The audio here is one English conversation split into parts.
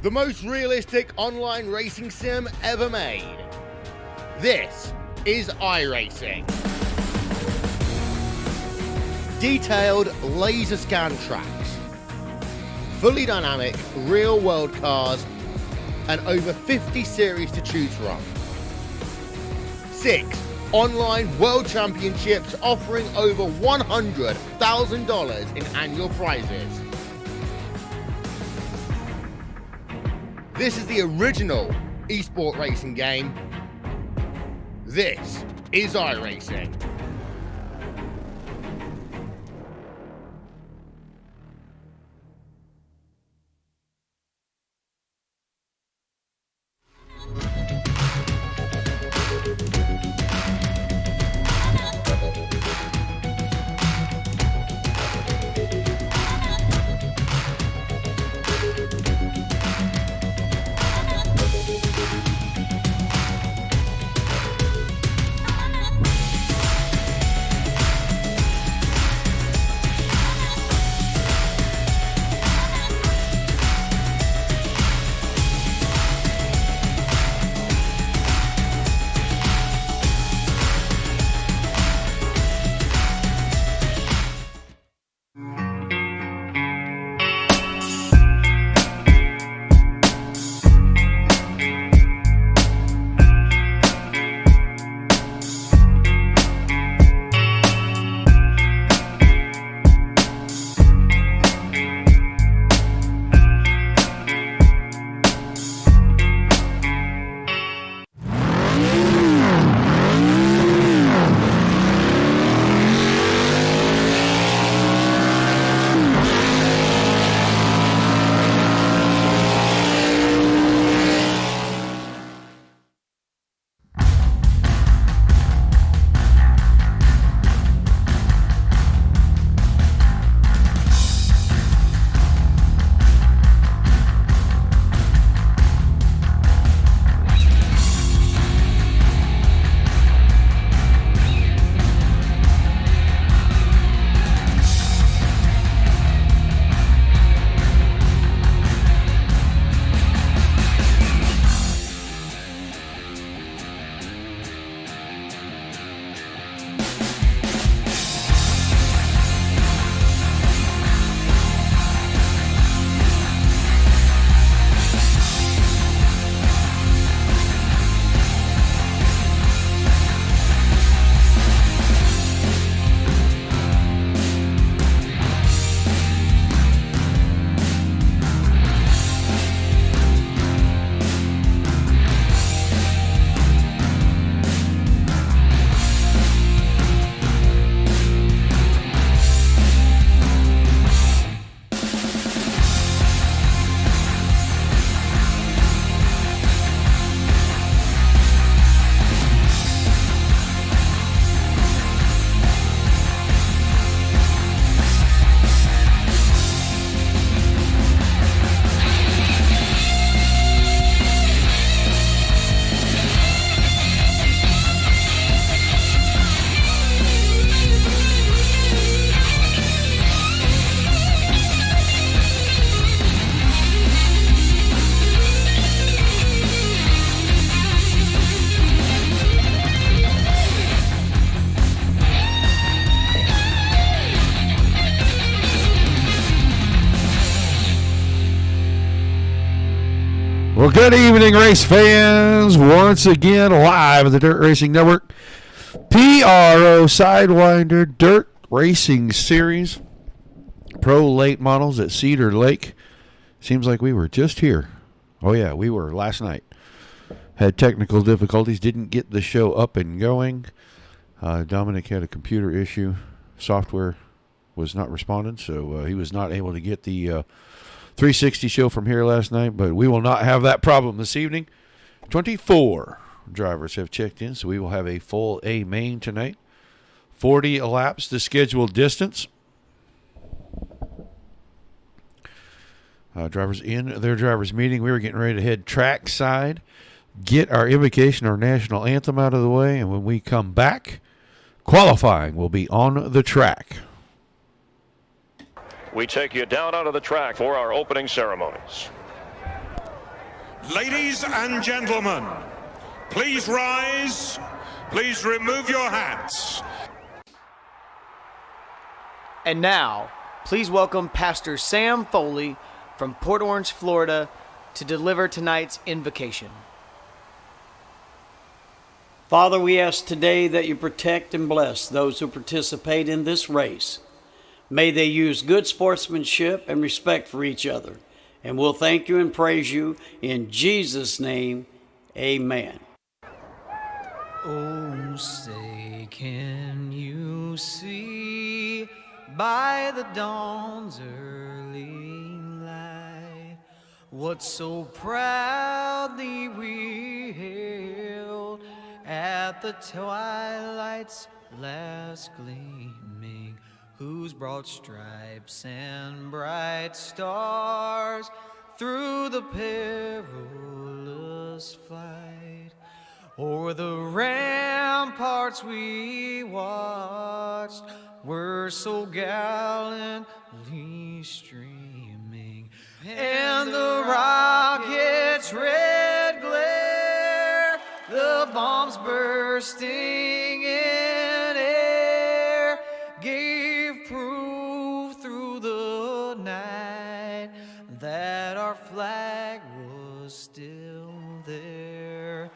the most realistic online racing sim ever made. This is iRacing. Detailed laser scan tracks, fully dynamic real-world cars, and over 50 series to choose from. 6 online world championships offering over $100,000 in annual prizes. This is the original esport racing game. This is iRacing. Well, good evening, race fans. Once again, live at the Dirt Racing Network. PRO Sidewinder Dirt Racing Series. Pro late models at Cedar Lake. Seems like we were just here. Oh, yeah, we were last night. Had technical difficulties. Didn't get the show up and going. Dominic had a computer issue. Software was not responding, so he was not able to get the 360 show from here last night, but we will not have that problem this evening. 24 drivers have checked in, so we will have a full A main tonight. 40 laps the scheduled distance. Drivers in their drivers meeting. We were getting ready to head track side, get our invocation, our national anthem out of the way, and when we come back, qualifying will be on the track. We take you down onto the track for our opening ceremonies. Ladies and gentlemen, please rise. Please remove your hats. And now, please welcome Pastor Sam Foley from Port Orange, Florida, to deliver tonight's invocation. Father, we ask today that you protect and bless those who participate in this race. May they use good sportsmanship and respect for each other. And we'll thank you and praise you in Jesus' name. Amen. Oh, say, can you see by the dawn's early light what so proudly we hailed at the twilight's last gleaming, whose broad stripes and bright stars through the perilous fight o'er the ramparts we watched were so gallantly streaming, and the rocket's red glare, the bombs bursting in air, gave proof through the night that our flag was still there.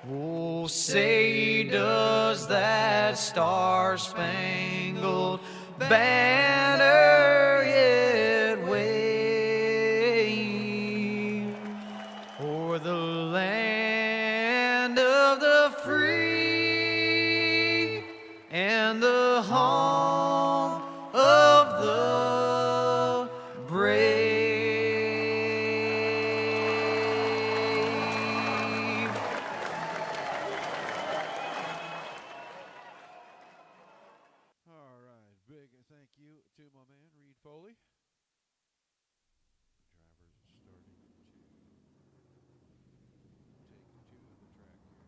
Oh, say does that star-spangled banner yet wave o'er the land of the free and the home of the brave? All right, big thank you to my man, Reed Foley. Drivers starting to take to the track here.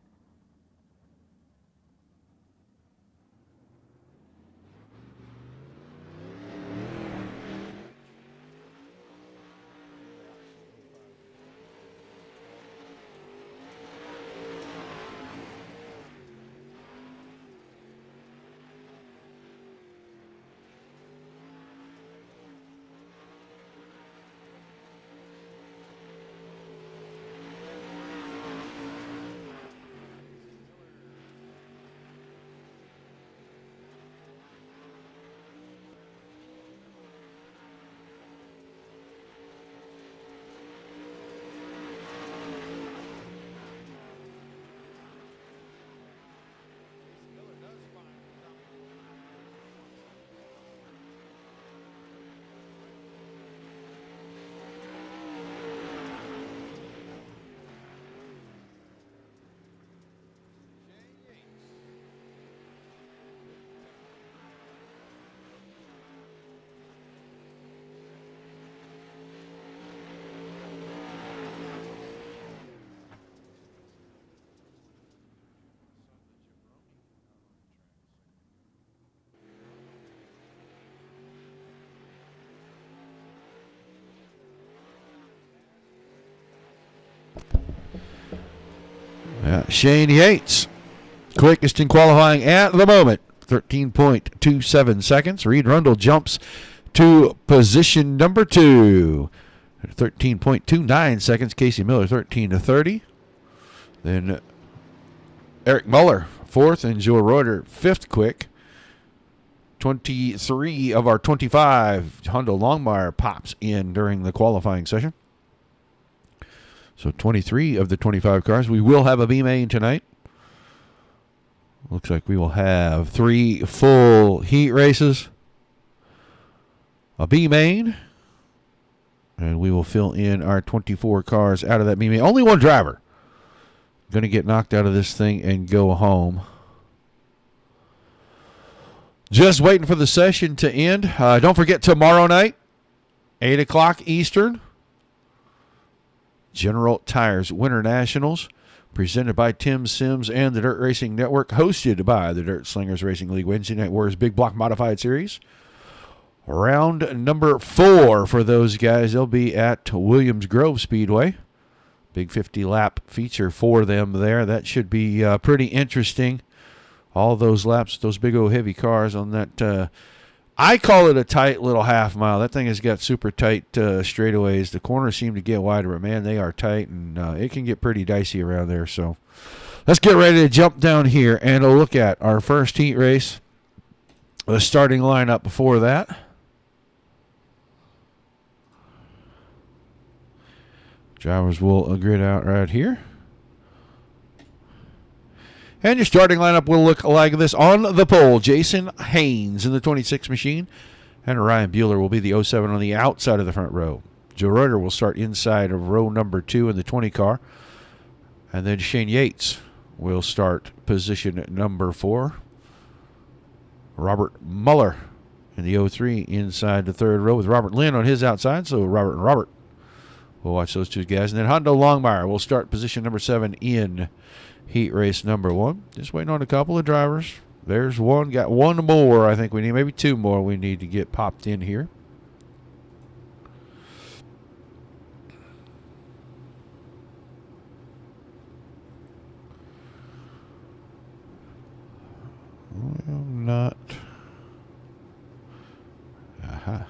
Shane Yates, quickest in qualifying at the moment, 13.27 seconds. Reed Rundle jumps to position number 2, 13.29 seconds. Casey Miller, 13:30. Then Eric Muller, 4th, and Joe Reuter, 5th quick. 23 of our 25. Hondo Longmire pops in during the qualifying session. So 23 of the 25 cars. We will have a B main tonight. Looks like we will have 3 full heat races, a B main, and we will fill in our 24 cars out of that B main. Only one driver going to get knocked out of this thing and go home. Just waiting for the session to end. Don't forget, tomorrow night, 8 o'clock Eastern, General Tires Winter Nationals, presented by Tim Sims and the Dirt Racing Network, hosted by the Dirt Slingers Racing League Wednesday Night Warriors Big Block Modified Series. Round number 4 for those guys. They'll be at Williams Grove Speedway. Big 50-lap feature for them there. That should be pretty interesting. All those laps, those big old heavy cars on that. I call it a tight little half mile. That thing has got super tight straightaways. The corners seem to get wider, but man, they are tight, and it can get pretty dicey around there. So let's get ready to jump down here and look at our first heat race. The starting lineup before that. Drivers will grid out right here. And your starting lineup will look like this. On the pole, Jason Haynes in the 26 machine. And Ryan Bueller will be the 07 on the outside of the front row. Joe Reuter will start inside of row number 2 in the 20 car. And then Shane Yates will start position number 4. Robert Muller in the 03 inside the third row with Robert Lynn on his outside. So Robert and Robert. We'll watch those two guys. And then Hondo Longmire will start position number 7 in heat race number 1. Just waiting on a couple of drivers. There's one. Got one more I think we need. Maybe two more we need to get popped in here. Well, not. Aha.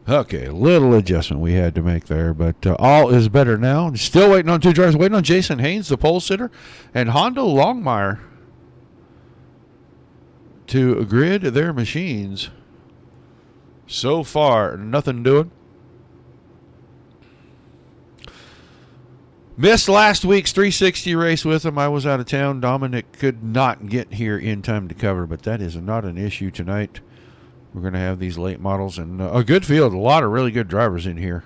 Okay, a little adjustment we had to make there, but all is better now. Still waiting on two drivers. Waiting on Jason Haynes, the pole sitter, and Hondo Longmire to grid their machines. So far, nothing doing. Missed last week's 360 race with him. I was out of town. Dominic could not get here in time to cover, but that is not an issue tonight. We're going to have these late models and a good field. A lot of really good drivers in here.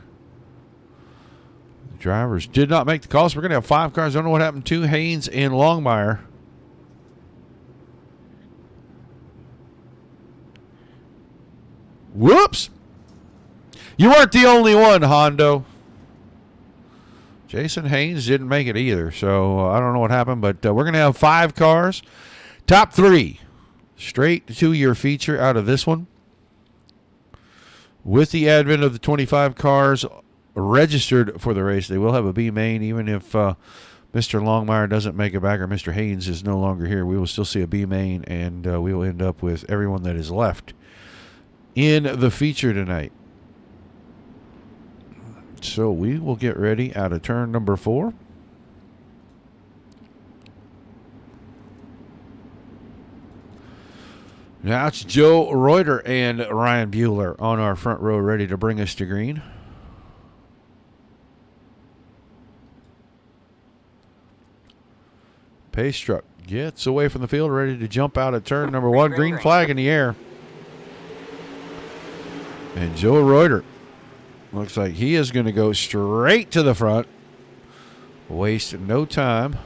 The drivers did not make the call, so we're going to have 5 cars. I don't know what happened to Haynes and Longmire. Whoops! You weren't the only one, Hondo. Jason Haynes didn't make it either, so I don't know what happened, but we're going to have 5 cars. Top 3. Straight to your feature out of this one. With the advent of the 25 cars registered for the race, they will have a B main. Even if Mr. Longmire doesn't make it back or Mr. Haynes is no longer here, we will still see a B main, and we will end up with everyone that is left in the feature tonight. So we will get ready out of turn number 4. Now it's Joe Reuter and Ryan Bueller on our front row ready to bring us to green. Pace truck gets away from the field, ready to jump out of turn number 1. Green flag in the air. And Joe Reuter looks like he is going to go straight to the front. Waste no time.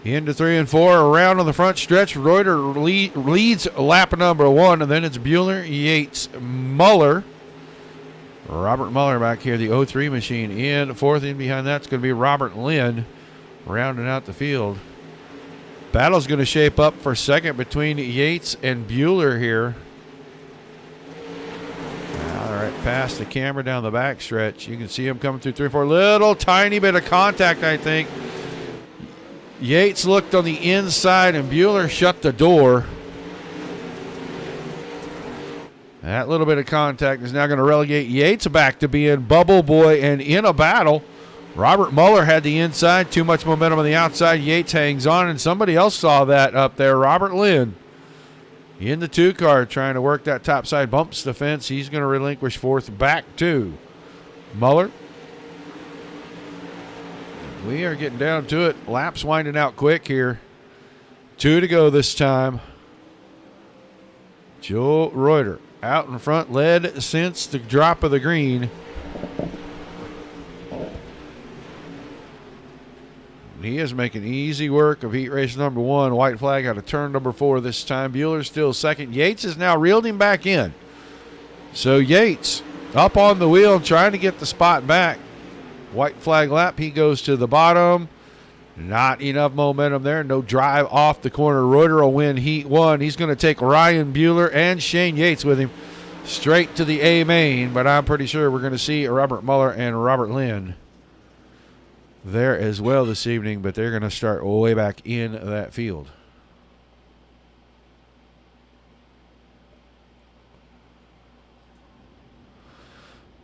Into 3 and 4, around on the front stretch. Reuter leads lap number 1, and then it's Bueller, Yates, Muller. Robert Muller back here, the 03 machine in 4th. In behind that's going to be Robert Lynn, rounding out the field. Battle's going to shape up for second between Yates and Bueller here. All right, past the camera down the back stretch. You can see him coming through 3 and 4. Little tiny bit of contact, I think. Yates looked on the inside, and Bueller shut the door. That little bit of contact is now going to relegate Yates back to being bubble boy and in a battle. Robert Muller had the inside, too much momentum on the outside. Yates hangs on, and somebody else saw that up there. Robert Lynn in the 2 car trying to work that top side, bumps the fence. He's going to relinquish 4th back to Muller. We are getting down to it. Laps winding out quick here. 2 to go this time. Joe Reuter out in front, led since the drop of the green. He is making easy work of heat race number 1. White flag out of turn number 4 this time. Bueller still second. Yates has now reeled him back in. So Yates up on the wheel trying to get the spot back. white flag lap. He goes to the bottom. Not enough momentum there. No drive off the corner. Reuter will win Heat 1. He's going to take Ryan Bueller and Shane Yates with him straight to the A main, but I'm pretty sure we're going to see Robert Muller and Robert Lynn there as well this evening, but they're going to start way back in that field.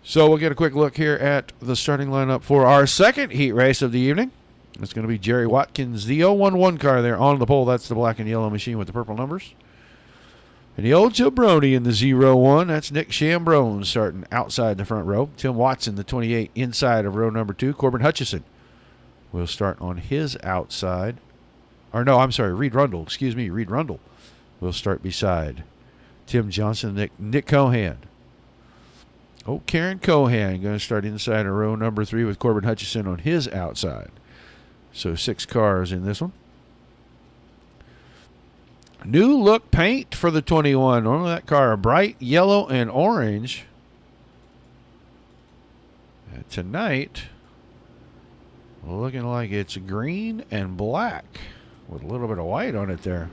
So we'll get a quick look here at the starting lineup for our second heat race of the evening. It's going to be Jerry Watkins, the 011 car there on the pole. That's the black and yellow machine with the purple numbers. And the old jabroni in the 01, that's Nick Chambrone starting outside the front row. Tim Watson, the 28, inside of row number 2. Corbin Hutchison will start on his outside. Or no, I'm sorry, Reed Rundle. Excuse me, Reed Rundle will start beside Tim Johnson, Nick Cohan. Oh, Karen Cohan going to start inside of row number 3 with Corbin Hutchison on his outside. So 6 cars in this one. New look paint for the 21. Normally that car bright yellow and orange. And tonight, looking like it's green and black with a little bit of white on it there.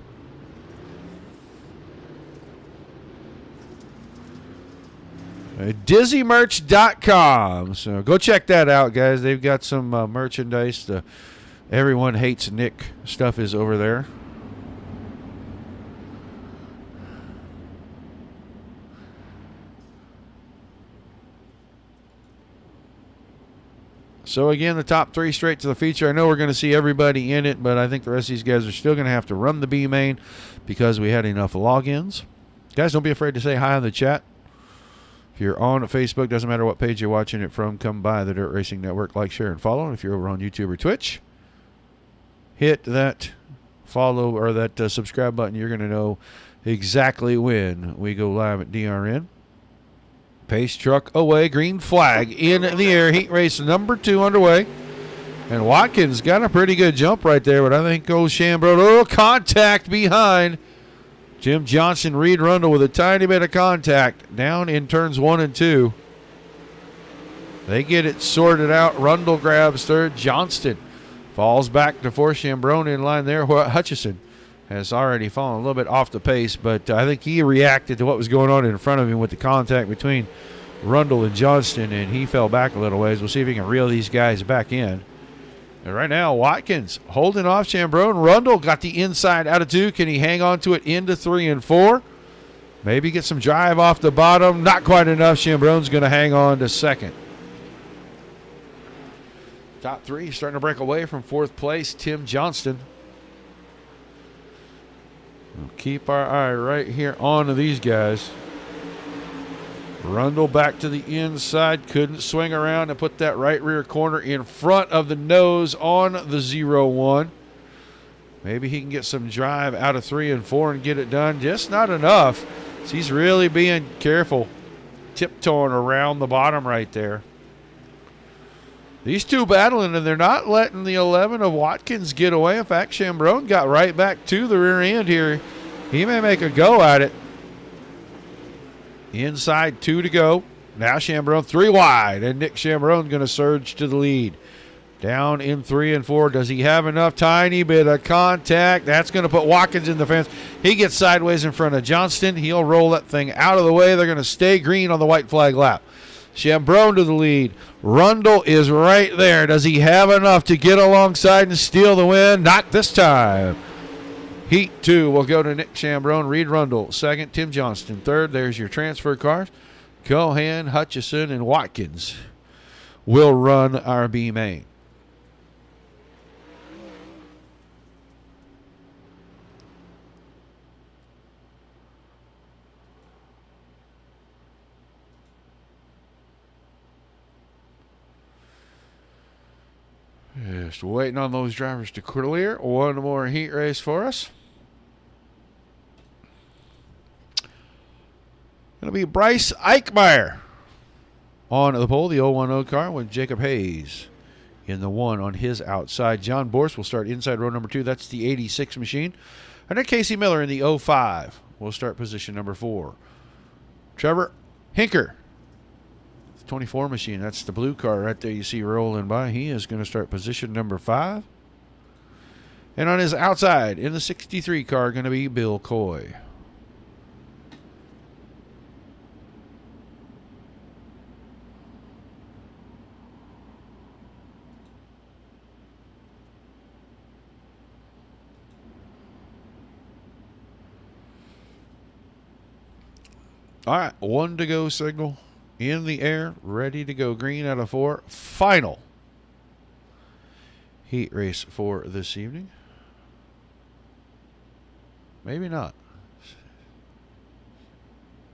DizzyMerch.com. So go check that out, guys. They've got some merchandise. The Everyone Hates Nick stuff is over there. So again, the top 3 straight to the feature. I know we're going to see everybody in it, but I think the rest of these guys are still going to have to run the B main because we had enough logins. Guys, don't be afraid to say hi in the chat. If you're on Facebook, doesn't matter what page you're watching it from, come by the Dirt Racing Network, like, share, and follow. And if you're over on YouTube or Twitch, hit that follow or that subscribe button. You're going to know exactly when we go live at DRN. Pace truck away, green flag in the air. Heat race number 2 underway. And Watkins got a pretty good jump right there, but I think old Chambrone, oh, contact behind Jim Johnson, Reed Rundle with a tiny bit of contact down in turns 1 and 2. They get it sorted out. Rundle grabs third. Johnston falls back to 4. Chambrone in line there. Hutchison has already fallen a little bit off the pace, but I think he reacted to what was going on in front of him with the contact between Rundle and Johnston, and he fell back a little ways. We'll see if he can reel these guys back in. And right now, Watkins holding off Chambrone. Rundle got the inside out of 2. Can he hang on to it into 3 and 4? Maybe get some drive off the bottom. Not quite enough. Chambrone's going to hang on to 2nd. Top 3 starting to break away from 4th place. Tim Johnston. We'll keep our eye right here on these guys. Rundle back to the inside. Couldn't swing around and put that right rear corner in front of the nose on the 01. Maybe he can get some drive out of 3 and 4 and get it done. Just not enough. So he's really being careful. Tiptoeing around the bottom right there. These two battling, and they're not letting the 11 of Watkins get away. In fact, Chambrone got right back to the rear end here. He may make a go at it. Inside 2 to go. Now Chambrone 3 wide, and Nick Chambrone going to surge to the lead. Down in 3 and 4. Does he have enough? Tiny bit of contact. That's going to put Watkins in the fence. He gets sideways in front of Johnston. He'll roll that thing out of the way. They're going to stay green on the white flag lap. Chambrone to the lead. Rundle is right there. Does he have enough to get alongside and steal the win? Not this time. Heat 2 will go to Nick Chambrone. Reed Rundle 2nd. Tim Johnston 3rd. There's your transfer cars. Cohan, Hutchison, and Watkins will run our B main. Just waiting on those drivers to clear. One more heat race for us. Going to be Bryce Eichmeyer on the pole, the 010 car with Jacob Hayes in the 1 on his outside. John Borst will start inside row number 2. That's the 86 machine. And then Casey Miller in the 05 will start position number 4. Trevor Hinker, The 24 machine, that's the blue car right there you see rolling by. He is going to start position number 5. And on his outside, in the 63 car, going to be Bill Coy. All right, 1 to go signal in the air, ready to go. Green out of 4. Final heat race for this evening. Maybe not.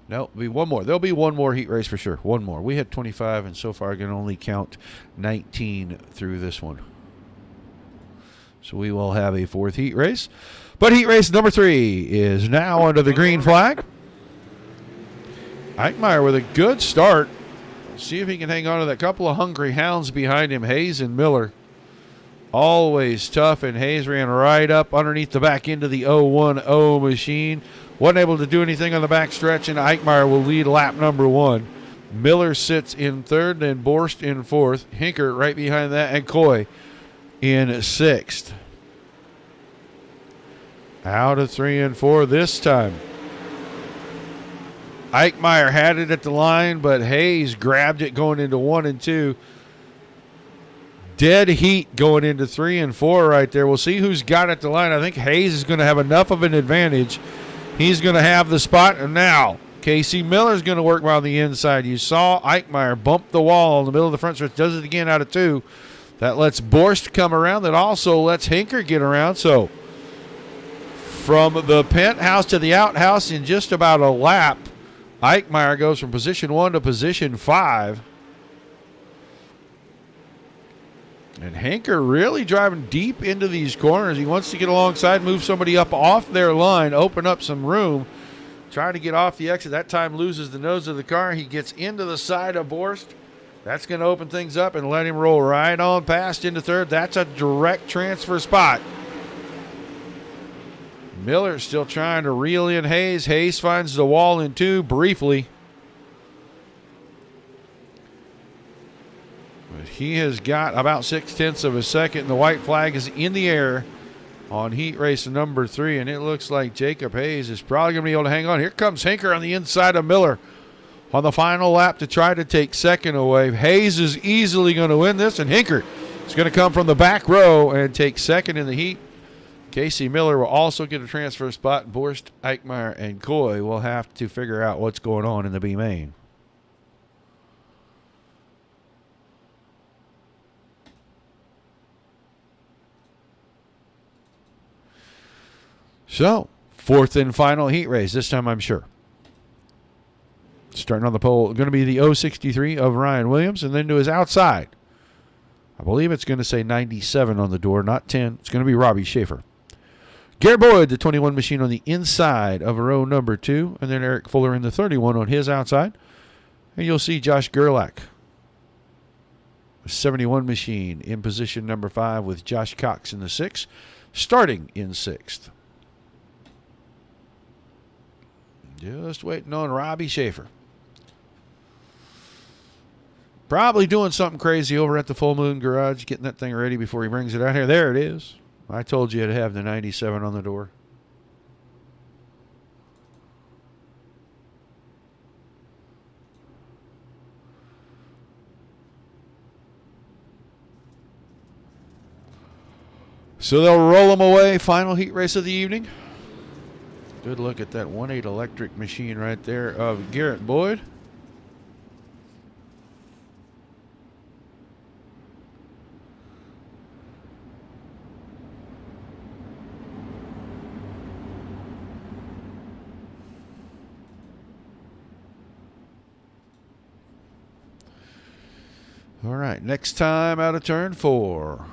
No, be one more. There'll be one more heat race for sure. One more. We had 25, and so far I can only count 19 through this one. So we will have a 4th heat race. But heat race number 3 is now under the green flag. Eichmeyer with a good start. See if he can hang on to that couple of hungry hounds behind him, Hayes and Miller. Always tough, and Hayes ran right up underneath the back end of the 010 machine. Wasn't able to do anything on the back stretch, and Eichmeyer will lead lap number 1. Miller sits in 3rd, and Borst in 4th. Hinker right behind that, and Coy in 6th. Out of 3 and 4 this time. Eichmeyer had it at the line, but Hayes grabbed it going into 1 and 2. Dead heat going into 3 and 4 right there. We'll see who's got it at the line. I think Hayes is going to have enough of an advantage. He's going to have the spot. And now Casey Miller's going to work around the inside. You saw Eichmeyer bump the wall in the middle of the front stretch. Does it again out of 2. That lets Borst come around. That also lets Hinker get around. So from the penthouse to the outhouse in just about a lap, Eichmeyer goes from position 1 to position 5. And Hinker really driving deep into these corners. He wants to get alongside, move somebody up off their line, open up some room, try to get off the exit. That time loses the nose of the car. He gets into the side of Borst. That's going to open things up and let him roll right on past into 3rd. That's a direct transfer spot. Miller still trying to reel in Hayes. Hayes finds the wall in 2 briefly. But he has got about 0.6 of a second. The white flag is in the air on heat race number 3, and it looks like Jacob Hayes is probably going to be able to hang on. Here comes Hinker on the inside of Miller on the final lap to try to take 2nd away. Hayes is easily going to win this, and Hinker is going to come from the back row and take 2nd in the heat. Casey Miller will also get a transfer spot. Borst, Eichmeyer, and Coy will have to figure out what's going on in the B main. So, 4th and final heat race, this time I'm sure. Starting on the pole, going to be the 063 of Ryan Williams, and then to his outside. I believe it's going to say 97 on the door, not 10. It's going to be Robbie Schaefer. Garrett Boyd, the 21 machine on the inside of row number 2, and then Eric Fuller in the 31 on his outside. And you'll see Josh Gerlach, 71 machine in position number 5 with Josh Cox in the 6, starting in 6th. Just waiting on Robbie Schaefer. Probably doing something crazy over at the Full Moon Garage, getting that thing ready before he brings it out here. There it is. I told you to have the 97 on the door. So they'll roll them away. Final heat race of the evening. Good look at that 1.8 electric machine right there of Garrett Boyd. All right, next time out of turn 4.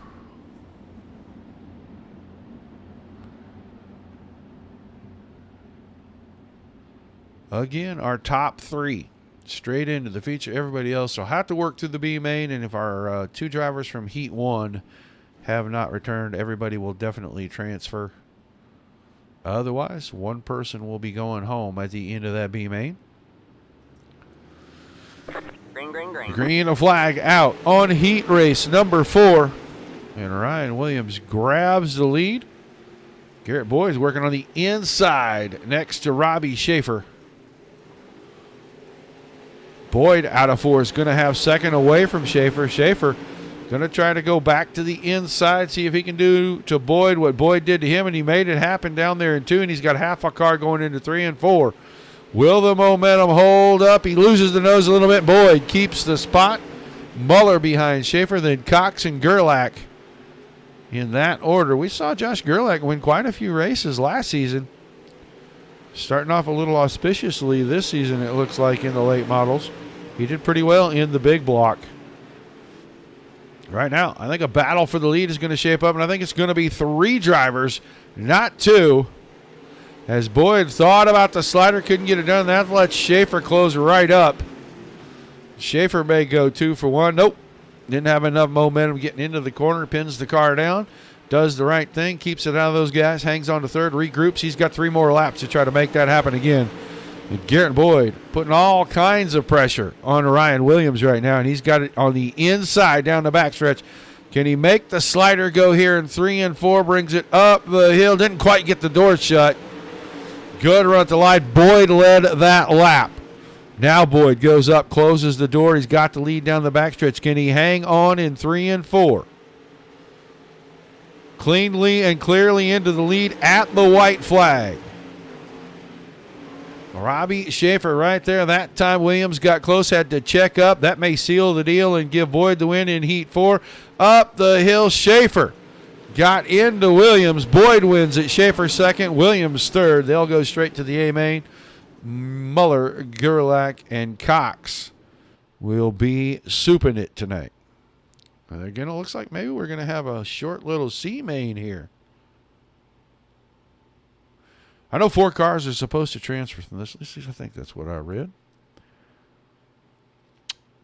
Again, our top 3 straight into the feature. Everybody else will have to work through the B main, and if our 2 drivers from Heat 1 have not returned, everybody will definitely transfer. Otherwise, 1 person will be going home at the end of that B main. Green, green, green. Green flag out on heat race number 4. And Ryan Williams grabs the lead. Garrett Boyd's working on the inside next to Robbie Schaefer. Boyd out of 4 is going to have second away from Schaefer. Schaefer going to try to go back to the inside, see if he can do to Boyd what Boyd did to him, and he made it happen down there in 2, and he's got half a car going into 3 and 4. Will the momentum hold up? He loses the nose a little bit. Boyd keeps the spot. Muller behind Schaefer, then Cox and Gerlach in that order. We saw Josh Gerlach win quite a few races last season. Starting off a little auspiciously this season, it looks like, in the late models. He did pretty well in the big block. Right now, I think a battle for the lead is going to shape up, and I think it's going to be 3 drivers, not 2. As Boyd thought about the slider, couldn't get it done. That lets Schaefer close right up. Schaefer may go 2 for 1. Nope. Didn't have enough momentum getting into the corner. Pins the car down. Does the right thing. Keeps it out of those guys. Hangs on to third. Regroups. He's got 3 more laps to try to make that happen again. And Garrett Boyd putting all kinds of pressure on Ryan Williams right now. And he's got it on the inside down the backstretch. Can he make the slider go here in 3 and 4? Brings it up the hill. Didn't quite get the door shut. Good run at the line. Boyd led that lap. Now Boyd goes up, closes the door. He's got the lead down the backstretch. Can he hang on in 3 and 4? Cleanly and clearly into the lead at the white flag. Robbie Schaefer right there. That time Williams got close, had to check up. That may seal the deal and give Boyd the win in heat 4. Up the hill, Schaefer got into Williams. Boyd wins at Schaefer second, Williams third. They'll go straight to the A main. Muller, Gerlach, and Cox will be souping it tonight. Again, it looks like maybe we're going to have a short little C main here. I know 4 cars are supposed to transfer from this. I think that's what I read.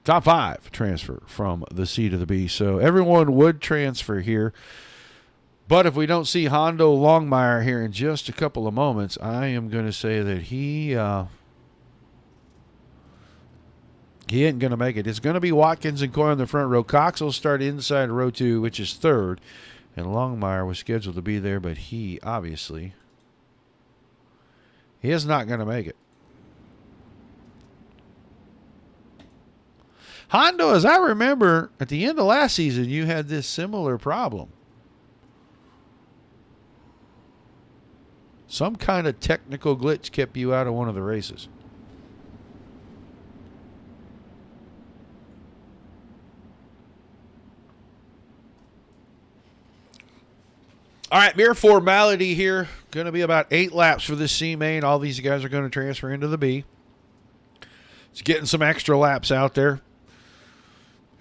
Top 5 transfer from the C to the B. So everyone would transfer here. But if we don't see Hondo Longmire here in just a couple of moments, I am going to say that he ain't going to make it. It's going to be Watkins and Coy on the front row. Cox will start inside row 2, which is third. And Longmire was scheduled to be there, but he obviously is not going to make it. Hondo, as I remember, at the end of last season, you had this similar problem. Some kind of technical glitch kept you out of one of the races. All right, mere formality here. Going to be about 8 laps for this C main. All these guys are going to transfer into the B. It's getting some extra laps out there.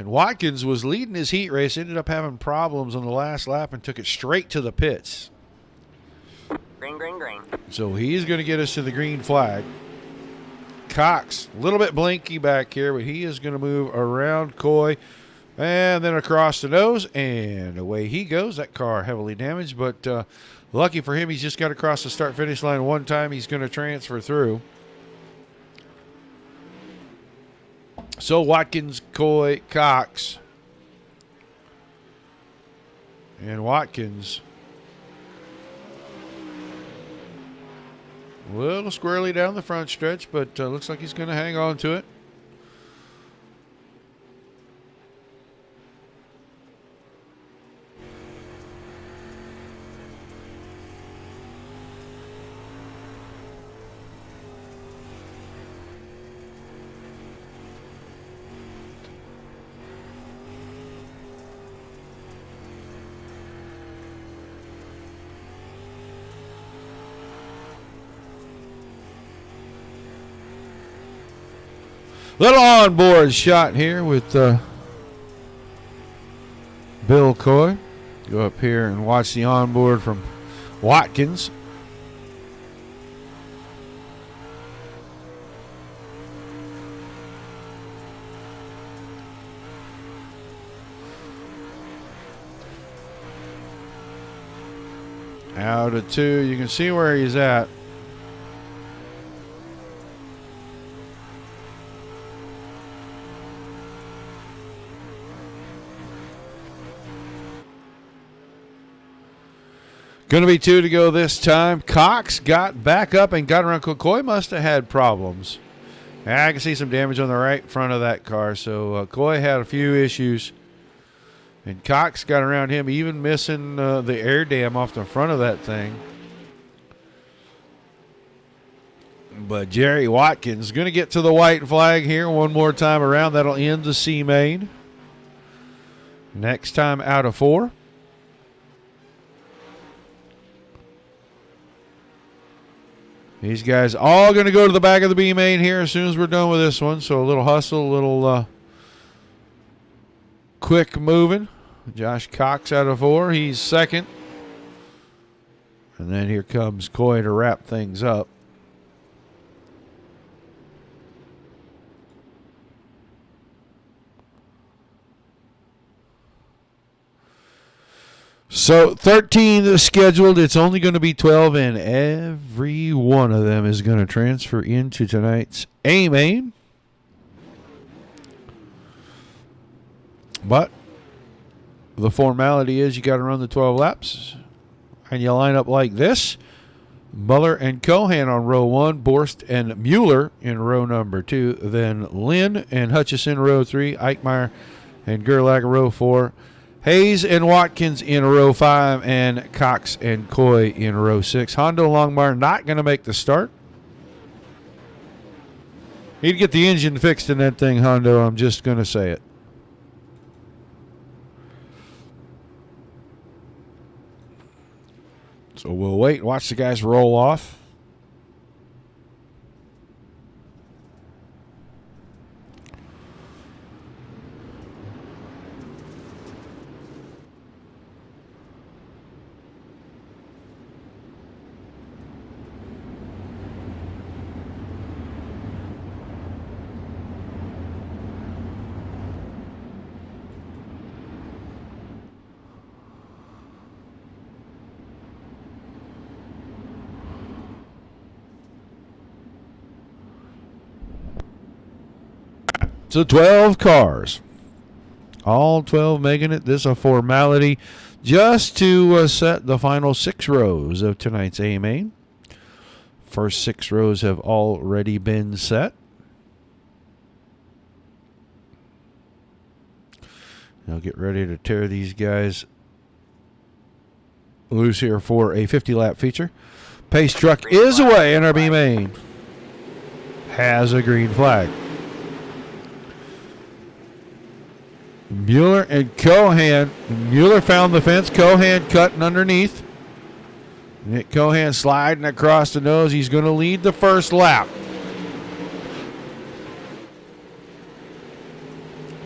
And Watkins was leading his heat race, ended up having problems on the last lap and took it straight to the pits. Green, green, green. So he's going to get us to the green flag. Cox, a little bit blinky back here, but he is going to move around Coy and then across the nose, and away he goes. That car heavily damaged, but lucky for him, he's just got to cross the start-finish line one time. He's going to transfer through. So Watkins, Coy, Cox, and Watkins a little squarely down the front stretch, but looks like he's going to hang on to it. Little onboard shot here with Bill Coy. Go up here and watch the onboard from Watkins. Out of 2, you can see where he's at. Going to be 2 to go this time. Cox got back up and got around. Coy must have had problems. I can see some damage on the right front of that car. So Coy had a few issues. And Cox got around him, even missing the air dam off the front of that thing. But Jerry Watkins going to get to the white flag here one more time around. That'll end the C main. Next time out of 4. These guys all going to go to the back of the B main here as soon as we're done with this one. So a little hustle, a little quick moving. Josh Cox out of 4. He's second. And then here comes Coy to wrap things up. So 13 is scheduled. It's only going to be 12, and every one of them is going to transfer into tonight's A main. But the formality is you got to run the 12 laps, and you line up like this. Muller and Cohan on row 1, Borst and Mueller in row number 2, then Lynn and Hutchison row 3, Eichmeyer and Gerlach row 4, Hayes and Watkins in row 5, and Cox and Coy in row 6. Hondo Longmire not going to make the start. He'd get the engine fixed in that thing, Hondo. I'm just going to say it. So we'll wait and watch the guys roll off. So 12 cars. All 12 making it. This is a formality just to set the final 6 rows of tonight's A main. First 6 rows have already been set. Now get ready to tear these guys loose here for a 50-lap feature. Pace truck is away, and our B main has a green flag. Mueller and Cohan. Mueller found the fence. Cohan cutting underneath. Nick Cohan sliding across the nose. He's going to lead the first lap.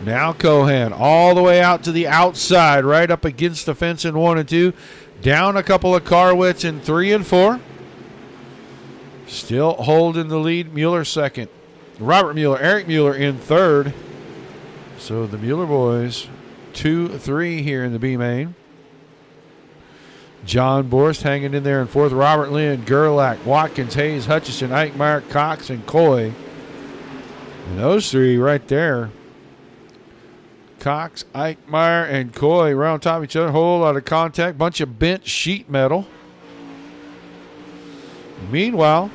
Now Cohan all the way out to the outside, right up against the fence in 1 and 2. Down a couple of car widths in 3 and 4. Still holding the lead. Mueller second. Robert Mueller, Eric Mueller in third. So the Mueller boys, 2-3 here in the B main. John Borst hanging in there in fourth. Robert Lynn, Gerlach, Watkins, Hayes, Hutchison, Eichmeyer, Cox, and Coy. And those 3 right there. Cox, Eichmeyer, and Coy right on top of each other. Whole lot of contact. Bunch of bent sheet metal. Meanwhile,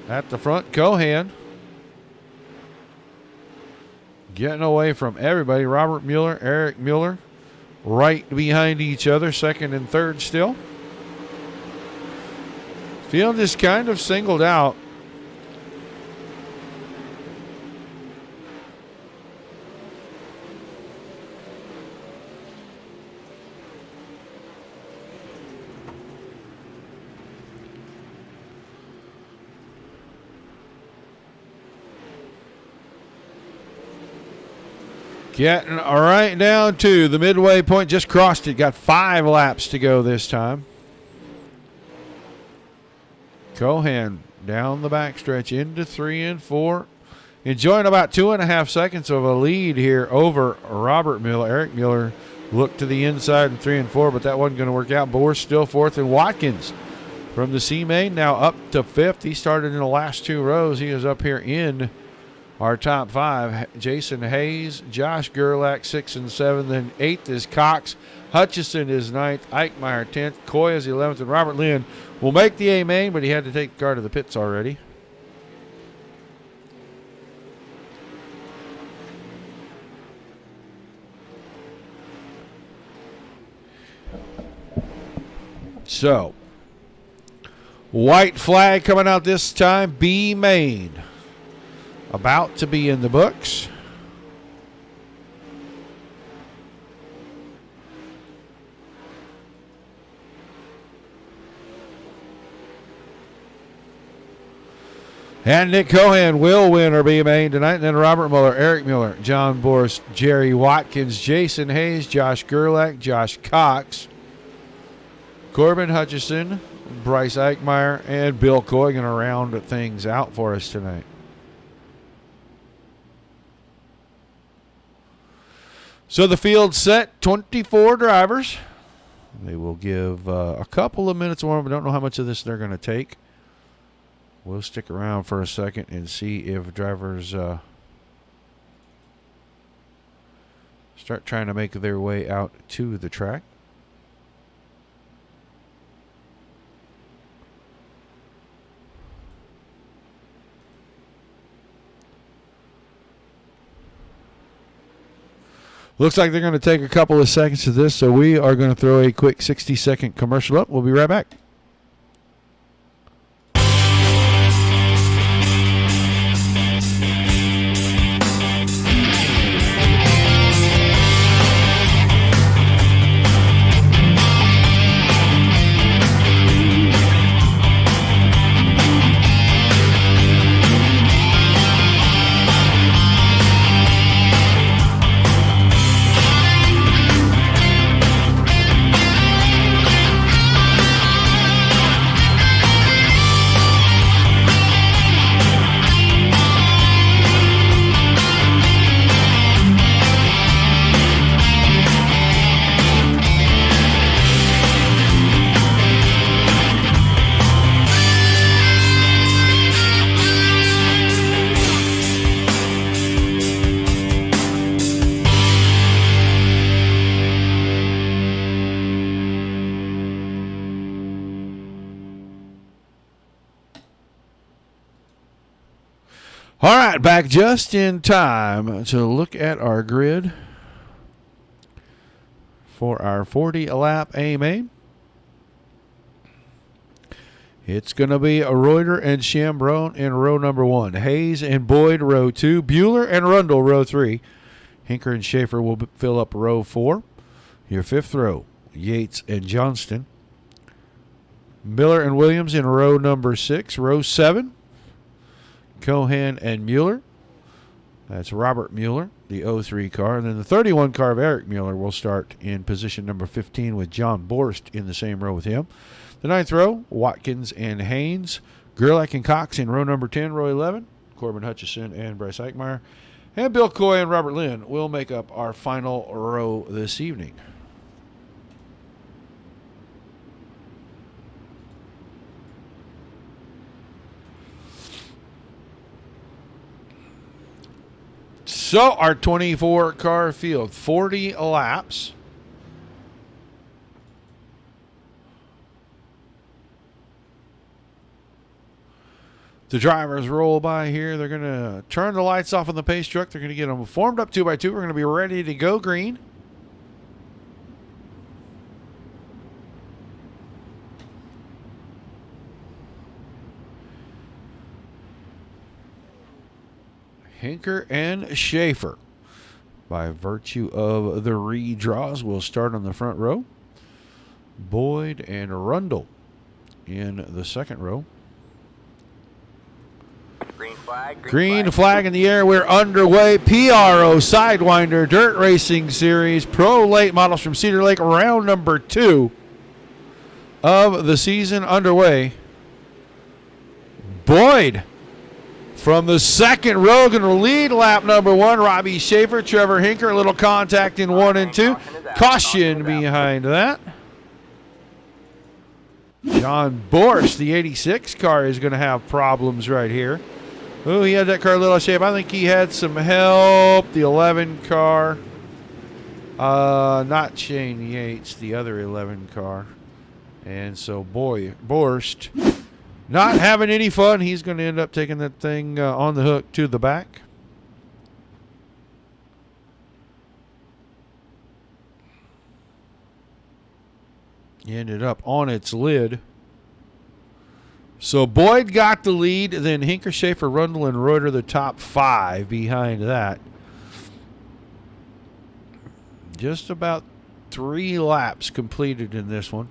at the front, Cohan. Getting away from everybody. Robert Mueller, Eric Mueller, right behind each other, second and third still. Field is kind of singled out. Getting right down to the midway point. Just crossed it. Got 5 laps to go this time. Cohan down the backstretch into 3 and 4. Enjoying about 2.5 seconds of a lead here over Robert Mueller. Eric Mueller looked to the inside in 3 and 4, but that wasn't going to work out. Borst still fourth, and Watkins from the C main now up to 5th. He started in the last 2 rows. He is up here in Our top 5, Jason Hayes, Josh Gerlach, 6 and 7. Then 8th is Cox. Hutchison is 9th. Eichmeyer 10th. Coy is 11th. And Robert Lynn will make the A main, but he had to take the car to the pits already. So, white flag coming out this time, B main. About to be in the books. And Nick Cohen will win our B main tonight. And then Robert Mueller, Eric Mueller, John Borst, Jerry Watkins, Jason Hayes, Josh Gerlach, Josh Cox, Corbin Hutchison, Bryce Eichmeyer, and Bill Coy going to round things out for us tonight. So the field's set, 24 drivers. They will give a couple of minutes warm. I don't know how much of this they're going to take. We'll stick around for a second and see if drivers start trying to make their way out to the track. Looks like they're going to take a couple of seconds to this, so we are going to throw a quick 60-second commercial up. We'll be right back. All right, back just in time to look at our grid for our 40-lap A main. It's going to be a Reuter and Chambrone in row number 1. Hayes and Boyd, row 2. Bueller and Rundle, row 3. Hinker and Schaefer will fill up row 4. Your 5th row, Yates and Johnston. Miller and Williams in row number 6. Row 7, Cohen and Mueller. That's Robert Mueller, the 03 car. And then the 31 car of Eric Mueller will start in position number 15 with John Borst in the same row with him. The 9th row, Watkins and Haynes. Gerlach and Cox in row number 10, row 11. Corbin Hutchison and Bryce Eichmeyer. And Bill Coy and Robert Lynn will make up our final row this evening. So our 24-car field, 40 laps. The drivers roll by here. They're going to turn the lights off on the pace truck. They're going to get them formed up 2x2. We're going to be ready to go green. Hinker and Schaefer, by virtue of the redraws, will start on the front row. Boyd and Rundle in the second row. Green flag in the air. We're underway. PRO Sidewinder Dirt Racing Series Pro Late Models from Cedar Lake. Round number 2 of the season underway. Boyd from the second row going to lead lap number 1. Robbie Schaefer, Trevor Hinker. A little contact in 1 and 2. Caution behind that. John Borst, the 86 car, is going to have problems right here. Oh, he had that car a little shape. I think he had some help. The 11 car. Not Shane Yates, the other 11 car. And so, Borst, not having any fun. He's going to end up taking that thing on the hook to the back. He ended up on its lid. So Boyd got the lead, then Hinker, Schaefer, Rundle, and Reuter the top 5 behind that. Just about 3 laps completed in this one.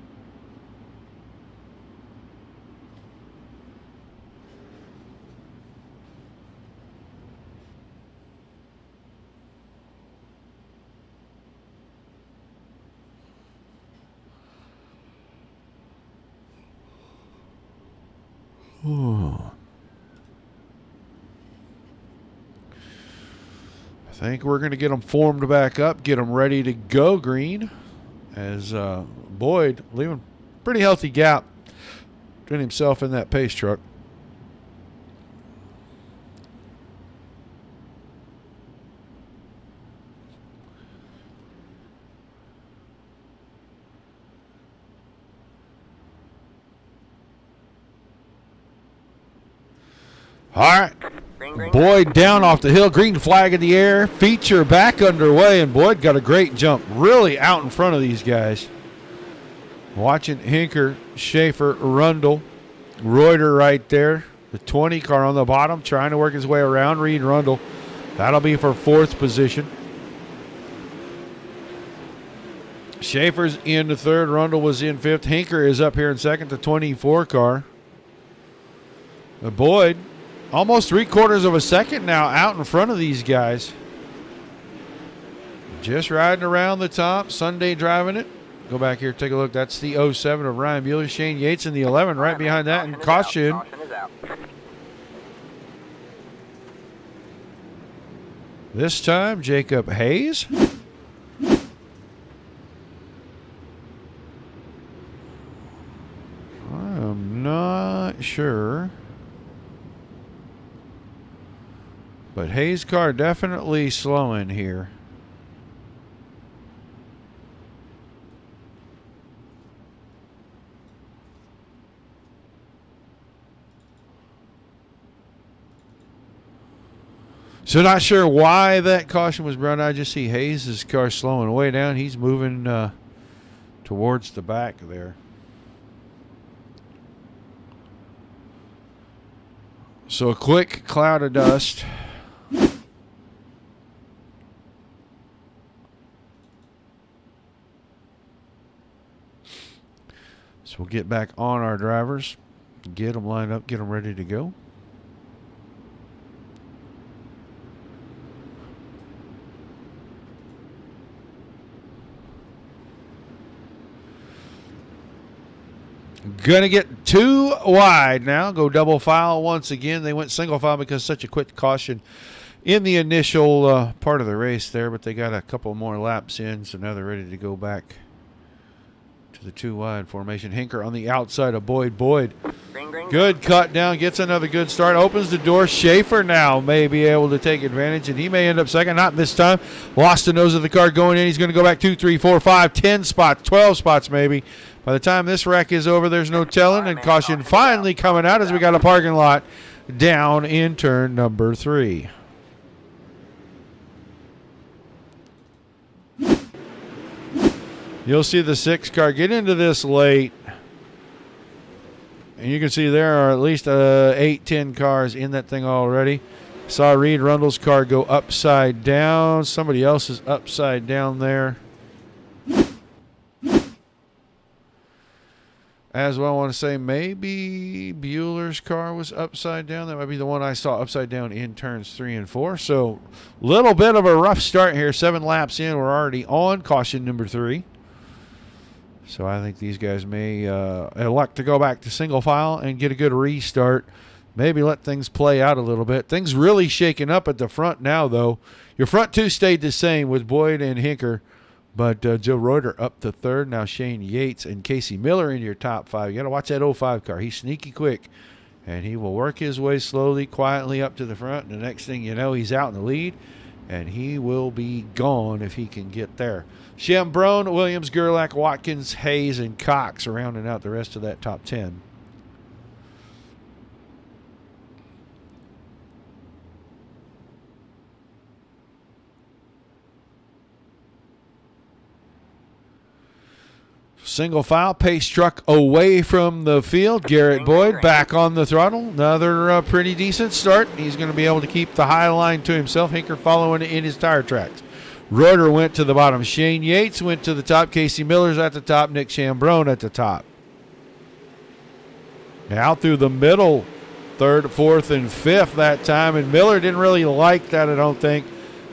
I think we're going to get them formed back up, get them ready to go green, as Boyd leaving pretty healthy gap between himself and that pace truck. All right. Boyd down off the hill, green flag in the air, feature back underway, and Boyd got a great jump, really out in front of these guys. Watching Hinker, Schaefer, Rundle, Reuter right there, the 20 car on the bottom, trying to work his way around Reed Rundle. That'll be for 4th position. Schaefer's in the 3rd, Rundle was in 5th. Hinker is up here in 2nd, the 24 car. Boyd, almost 3/4 of a second now out in front of these guys. Just riding around the top. Sunday driving it. Go back here, take a look. That's the 07 of Ryan Mueller. Shane Yates in the 11 right behind that. And caution. This time, Jacob Hayes. I'm not sure. But Hayes' car definitely slowing here. So not sure why that caution was brought. I just see Hayes' car slowing way down. He's moving towards the back there. So a quick cloud of dust. So we'll get back on our drivers, get them lined up, get them ready to go. Gonna get 2 wide now. Go double file once again. They went single file because such a quick caution in the initial part of the race there, but they got a couple more laps in, so now they're ready to go back to the 2 wide formation. Hinker on the outside of Boyd. Boyd, good cut down, gets another good start, opens the door. Schaefer now may be able to take advantage, and he may end up second. Not this time. Lost the nose of the car going in. He's going to go back 2, 3, 4, 5, 10 spots, 12 spots maybe. By the time this wreck is over, there's no telling, and caution finally coming out as we got a parking lot down in turn number 3. You'll see the 6 car get into this late. And you can see there are at least 8, 10 cars in that thing already. Saw Reed Rundle's car go upside down. Somebody else is upside down there. As well, I want to say maybe Bueller's car was upside down. That might be the one I saw upside down in turns 3 and 4. So a little bit of a rough start here. 7 laps in. We're already on caution number 3. So I think these guys may elect to go back to single file and get a good restart. Maybe let things play out a little bit. Things really shaking up at the front now, though. Your front 2 stayed the same with Boyd and Hinker. But Joe Reuter up to 3rd. Now Shane Yates and Casey Miller in your top 5. You got to watch that 05 car. He's sneaky quick And he will work his way slowly, quietly up to the front. And the next thing you know, he's out in the lead. And he will be gone if he can get there. Chambrone, Williams, Gerlach, Watkins, Hayes, and Cox rounding out the rest of that top 10. Single file, pace truck away from the field. Garrett Boyd back on the throttle. Another pretty decent start. He's going to be able to keep the high line to himself. Hinker following in his tire tracks. Reuter went to the bottom. Shane Yates went to the top. Casey Miller's at the top. Nick Chambrone at the top. Now through the middle, third, fourth, and fifth that time. And Miller didn't really like that, I don't think,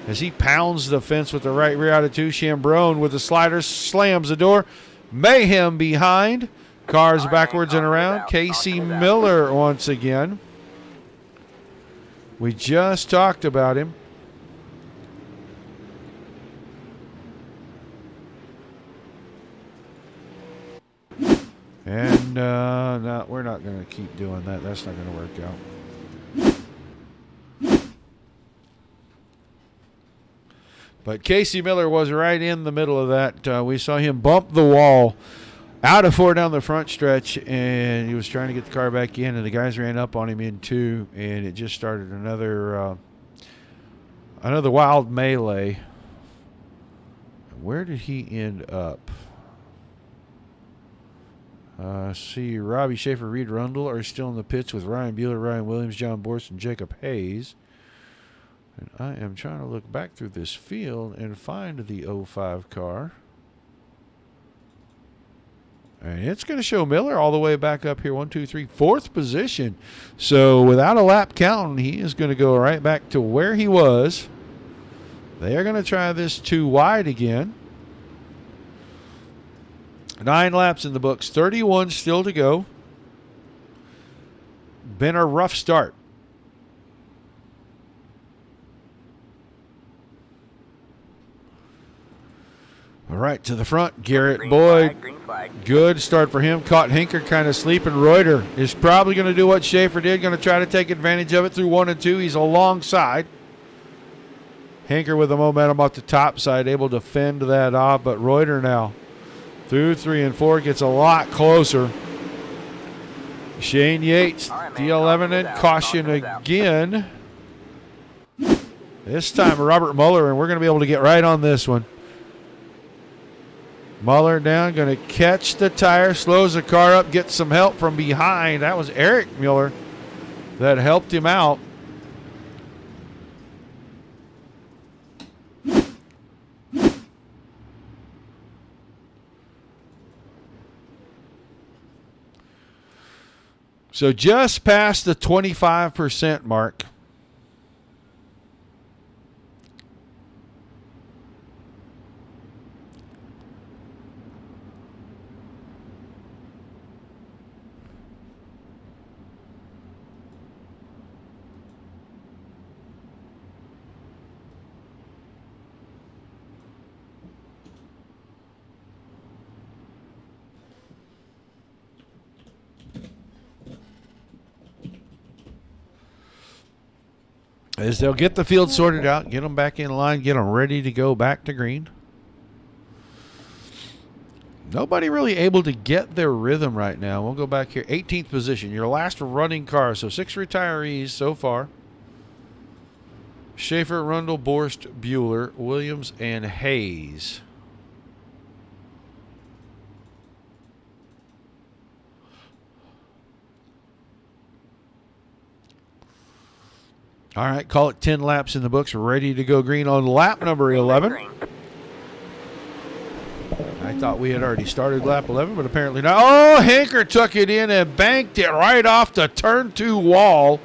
as he pounds the fence with the right rear out of two. Chambrone with the slider slams the door. Mayhem behind. Cars backwards and around. Casey Miller once again. We just talked about him. And no, we're not going to keep doing that. That's not going to work out. But Casey Miller was right in the middle of that. We saw him bump the wall out of four down the front stretch, and he was trying to get the car back in, and the guys ran up on him in two, and it just started another wild melee. Where did he end up? See, Robbie Schaefer, Reed Rundle are still in the pits with Ryan Bueller, Ryan Williams, John Borst, and Jacob Hayes. And I am trying to look back through this field and find the 05 car. And it's going to show Miller all the way back up here. 1, 2, 3, fourth position. So without a lap count, he is going to go right back to where he was. They are going to try this too wide again. 9 laps in the books. 31 still to go. Been a rough start. All right, to the front, Garrett Boyd. Good start for him. Caught Hinker kind of sleeping. Reuter is probably going to do what Schaefer did, going to try to take advantage of it through 1 and 2. He's alongside. Hinker with the momentum off the top side, able to fend that off, but Reuter now through 3 and 4 gets a lot closer. Shane Yates, D11 and caution again. This time Robert Muller, and we're going to be able to get right on this one. Muller down, going to catch the tire, slows the car up, gets some help from behind. That was Eric Mueller that helped him out. So just past the 25% mark. As they'll get the field sorted out, get them back in line, get them ready to go back to green. Nobody really able to get their rhythm right now. We'll go back here. 18th position, your last running car. So 6 retirees so far. Schaefer, Rundle, Borst, Bueller, Williams, and Hayes. All right, call it 10 laps in the books. Ready to go green on lap number 11. I thought we had already started lap 11, but apparently not. Oh, Hinker took it in and banked it right off the turn 2 wall.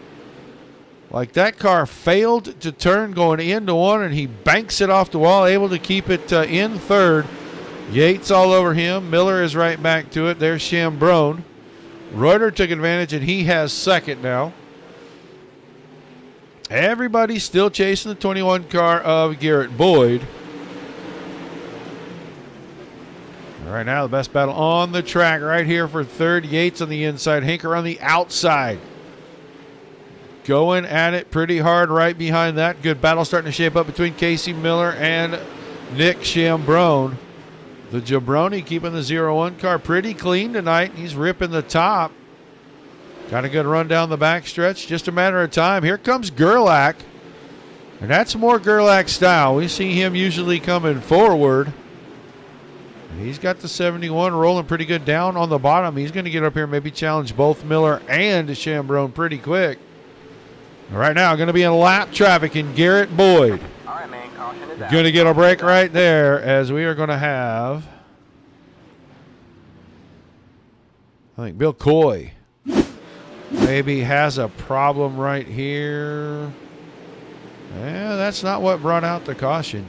Like that car failed to turn going into one, and he banks it off the wall, able to keep it in third. Yates all over him. Miller is right back to it. There's Chambrone. Reuter took advantage, and he has second now. Everybody's still chasing the 21 car of Garrett Boyd. All right, now the best battle on the track right here for third. Yates on the inside, Hinker on the outside. going at it pretty hard right behind that. Good battle starting to shape up between Casey Miller and Nick Chambrone. The Jabroni keeping the 0-1 car pretty clean tonight. He's ripping the top. Got a good run down the back stretch. Just a matter of time. Here comes Gerlach. And that's more Gerlach style. We see him usually coming forward. He's got the 71 rolling pretty good down on the bottom. He's going to get up here and maybe challenge both Miller and Chambrone pretty quick. Right now, going to be in lap traffic in Garrett Boyd. All right, man. Caution is out. Going to get a break right there as we are going to have, I think, Bill Coy maybe has a problem right here. Yeah, that's not what brought out the caution.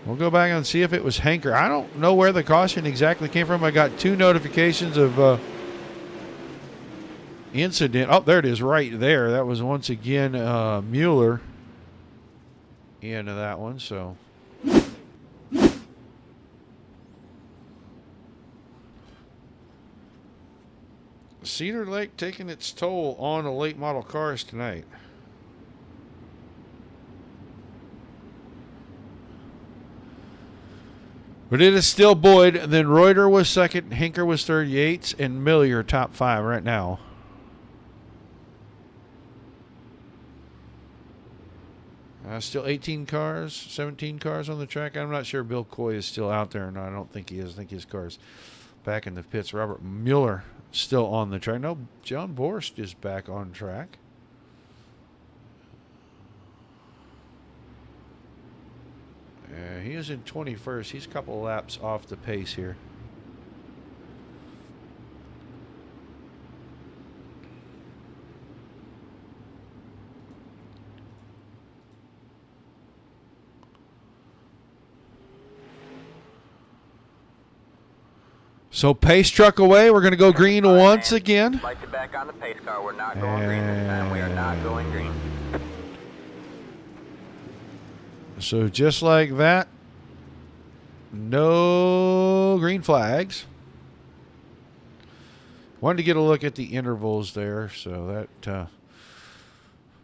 We'll go back and see if it was Hanker. I don't know where the caution exactly came from. I got 2 notifications of incident. Oh, there it is right there. That was once again Mueller into that one. So Cedar Lake taking its toll on the late model cars tonight. But it is still Boyd. Then Reuter was second. Hinker was third. Yates and Miller top 5 right now. Still 18 cars, 17 cars on the track. I'm not sure Bill Coy is still out there. No, I don't think he is. I think his car's back in the pits. Robert Mueller still on the track. No, John Borst is back on track. He is in 21st. He's a couple laps off the pace here. So pace truck away. We're going to go green once again. Light you back on the pace car. We're not going green this time. We are not going green. So just like that, no green flags. Wanted to get a look at the intervals there, so that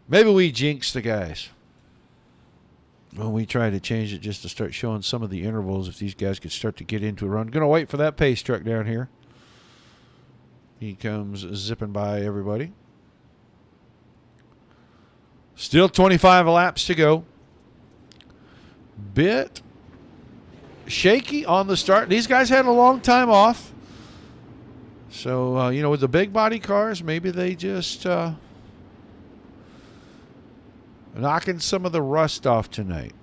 maybe we jinxed the guys when we try to change it just to start showing some of the intervals if these guys could start to get into a run. Going to wait for that pace truck down here. He comes zipping by everybody. Still 25 laps to go. Bit shaky on the start. These guys had a long time off. So, with the big body cars, maybe they just knocking some of the rust off tonight.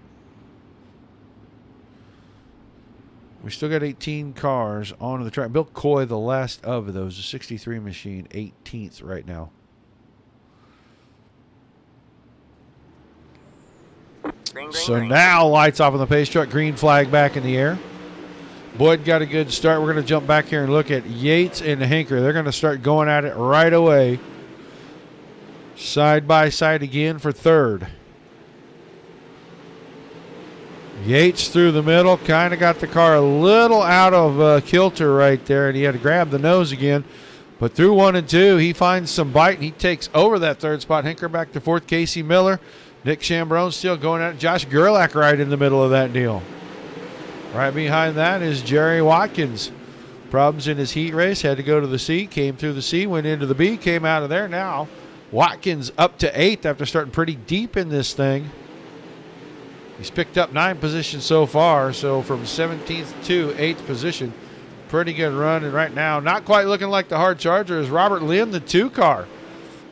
We still got 18 cars on the track. Bill Coy, the last of those, a 63 machine, 18th right now. Green, green, So green. now lights off on the pace truck, green flag back in the air. Boyd got a good start. We're going to jump back here and look at Yates and Hinker. They're going to start going at it right away. Side by side again for third. Yates through the middle, kind of got the car a little out of kilter right there, and he had to grab the nose again. But through 1 and 2, he finds some bite, and he takes over that third spot. Hinker back to fourth. Casey Miller. Nick Chambrone still going at it. Josh Gerlach right in the middle of that deal. Right behind that is Jerry Watkins. Problems in his heat race. Had to go to the C. Came through the C. Went into the B. Came out of there. Now Watkins up to 8th after starting pretty deep in this thing. He's picked up 9 positions so far. So from 17th to 8th position. Pretty good run. And right now, not quite looking like the hard charger, is Robert Lynn, the 2 car.